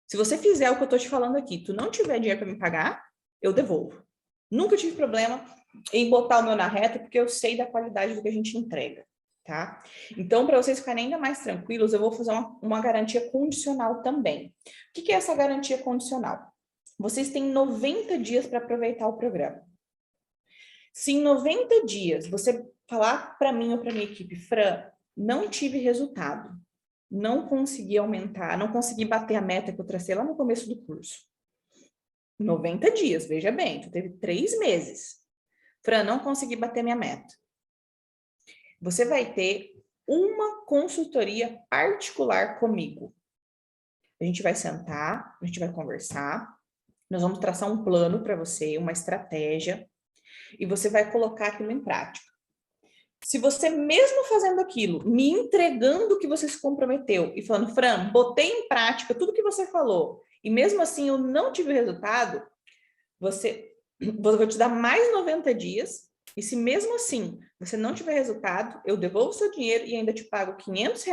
Se você fizer o que eu estou te falando aqui, tu não tiver dinheiro para me pagar, eu devolvo. Nunca tive problema em botar o meu na reta, porque eu sei da qualidade do que a gente entrega, tá? Então, para vocês ficarem ainda mais tranquilos, eu vou fazer uma garantia condicional também. O que é essa garantia condicional? Vocês têm 90 dias para aproveitar o programa. Se em 90 dias você falar para mim ou para minha equipe, Fran, não tive resultado, não consegui aumentar, não consegui bater a meta que eu tracei lá no começo do curso. 90 dias, veja bem, tu teve 3 meses. Fran, não consegui bater minha meta. Você vai ter uma consultoria particular comigo. A gente vai sentar, a gente vai conversar, nós vamos traçar um plano para você, uma estratégia, e você vai colocar aquilo em prática. Se você mesmo fazendo aquilo, me entregando o que você se comprometeu e falando, Fran, botei em prática tudo que você falou, e mesmo assim eu não tive resultado, vou te dar mais 90 dias, e se mesmo assim você não tiver resultado, eu devolvo o seu dinheiro e ainda te pago R$ 500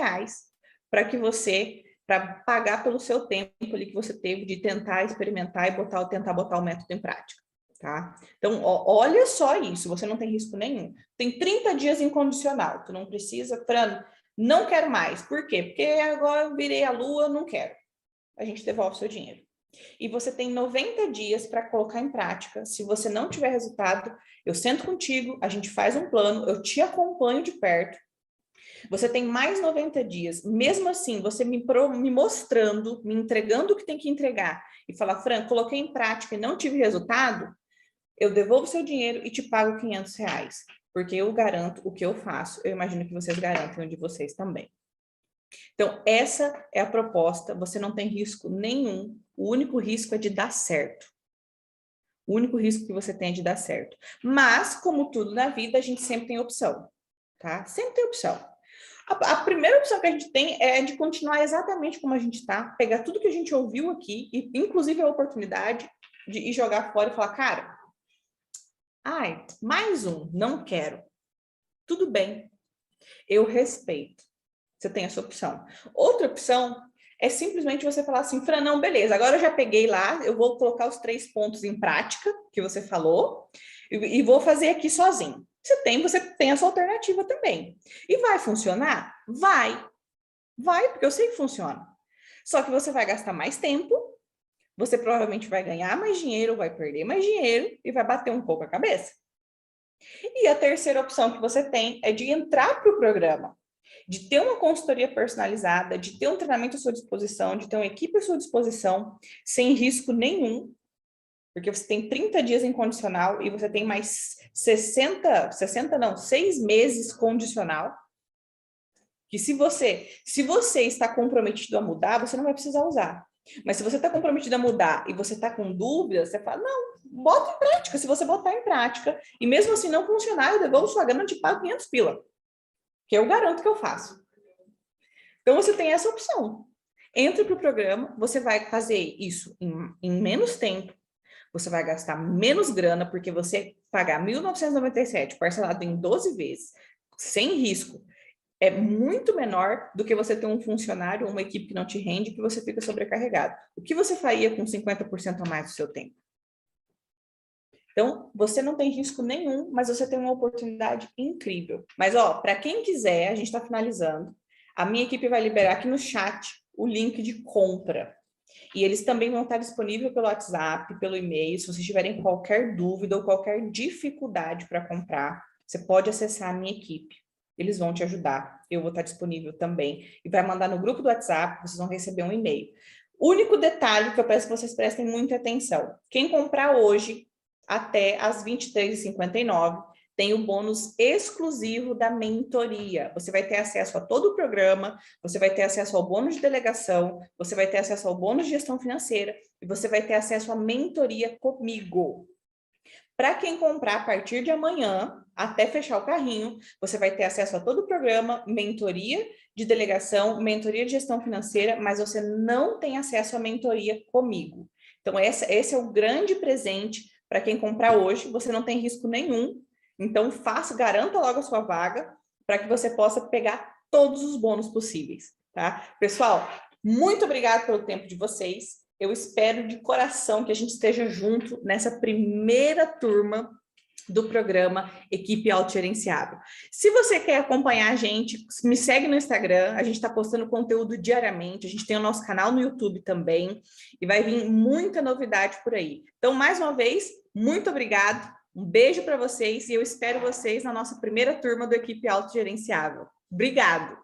para pagar pelo seu tempo ali que você teve de tentar experimentar e tentar botar o método em prática. Tá? Então, olha só isso, você não tem risco nenhum. Tem 30 dias incondicional, tu não precisa, Fran, não quero mais. Por quê? Porque agora eu virei a lua, não quero. A gente devolve o seu dinheiro. E você tem 90 dias para colocar em prática. Se você não tiver resultado, eu sento contigo, a gente faz um plano, eu te acompanho de perto. Você tem mais 90 dias. Mesmo assim, você me mostrando, me entregando o que tem que entregar e falar, Fran, coloquei em prática e não tive resultado, eu devolvo seu dinheiro e te pago R$ 500, porque eu garanto o que eu faço. Eu imagino que vocês garantem o de vocês também. Então, essa é a proposta, você não tem risco nenhum, o único risco é de dar certo. O único risco que você tem é de dar certo. Mas, como tudo na vida, a gente sempre tem opção, tá? Sempre tem opção. A primeira opção que a gente tem é de continuar exatamente como a gente está, pegar tudo que a gente ouviu aqui, e inclusive a oportunidade de ir jogar fora e falar, cara, ai, mais um, não quero. Tudo bem, eu respeito. Você tem essa opção. Outra opção é simplesmente você falar assim, Fran, não, beleza, agora eu já peguei lá, eu vou colocar os 3 pontos em prática que você falou e vou fazer aqui sozinho. Você tem essa alternativa também. E vai funcionar? Vai, porque eu sei que funciona. Só que você vai gastar mais tempo, você provavelmente vai ganhar mais dinheiro, vai perder mais dinheiro e vai bater um pouco a cabeça. E a terceira opção que você tem é de entrar para o programa, de ter uma consultoria personalizada, de ter um treinamento à sua disposição, de ter uma equipe à sua disposição, sem risco nenhum, porque você tem 30 dias incondicional e você tem mais 6 meses condicional, que se você está comprometido a mudar, você não vai precisar usar. Mas se você está comprometido a mudar e você está com dúvidas, você fala, não, bota em prática. Se você botar em prática, e mesmo assim não funcionar, eu devolvo sua grana, te pago 500 pila, que eu garanto que eu faço. Então, você tem essa opção. Entra para o programa, você vai fazer isso em menos tempo, você vai gastar menos grana, porque você pagar 1.997 parcelado em 12 vezes, sem risco, é muito menor do que você ter um funcionário, uma equipe que não te rende, que você fica sobrecarregado. O que você faria com 50% a mais do seu tempo? Então, você não tem risco nenhum, mas você tem uma oportunidade incrível. Mas, ó, para quem quiser, a gente está finalizando, a minha equipe vai liberar aqui no chat o link de compra. E eles também vão estar disponíveis pelo WhatsApp, pelo e-mail. Se vocês tiverem qualquer dúvida ou qualquer dificuldade para comprar, você pode acessar a minha equipe. Eles vão te ajudar. Eu vou estar disponível também. E vai mandar no grupo do WhatsApp, vocês vão receber um e-mail. Único detalhe que eu peço que vocês prestem muita atenção. Quem comprar hoje, até às 23h59, tem o bônus exclusivo da mentoria. Você vai ter acesso a todo o programa, você vai ter acesso ao bônus de delegação, você vai ter acesso ao bônus de gestão financeira e você vai ter acesso à mentoria comigo. Para quem comprar a partir de amanhã, até fechar o carrinho, você vai ter acesso a todo o programa, mentoria de delegação, mentoria de gestão financeira, mas você não tem acesso à mentoria comigo. Então, esse é o grande presente para quem comprar hoje, você não tem risco nenhum. Então, garanta logo a sua vaga para que você possa pegar todos os bônus possíveis, tá? Pessoal, muito obrigada pelo tempo de vocês. Eu espero de coração que a gente esteja junto nessa primeira turma do programa Equipe Autogerenciável. Se você quer acompanhar a gente, me segue no Instagram, a gente está postando conteúdo diariamente, a gente tem o nosso canal no YouTube também, e vai vir muita novidade por aí. Então, mais uma vez, muito obrigado, um beijo para vocês, e eu espero vocês na nossa primeira turma do Equipe Autogerenciável. Obrigado!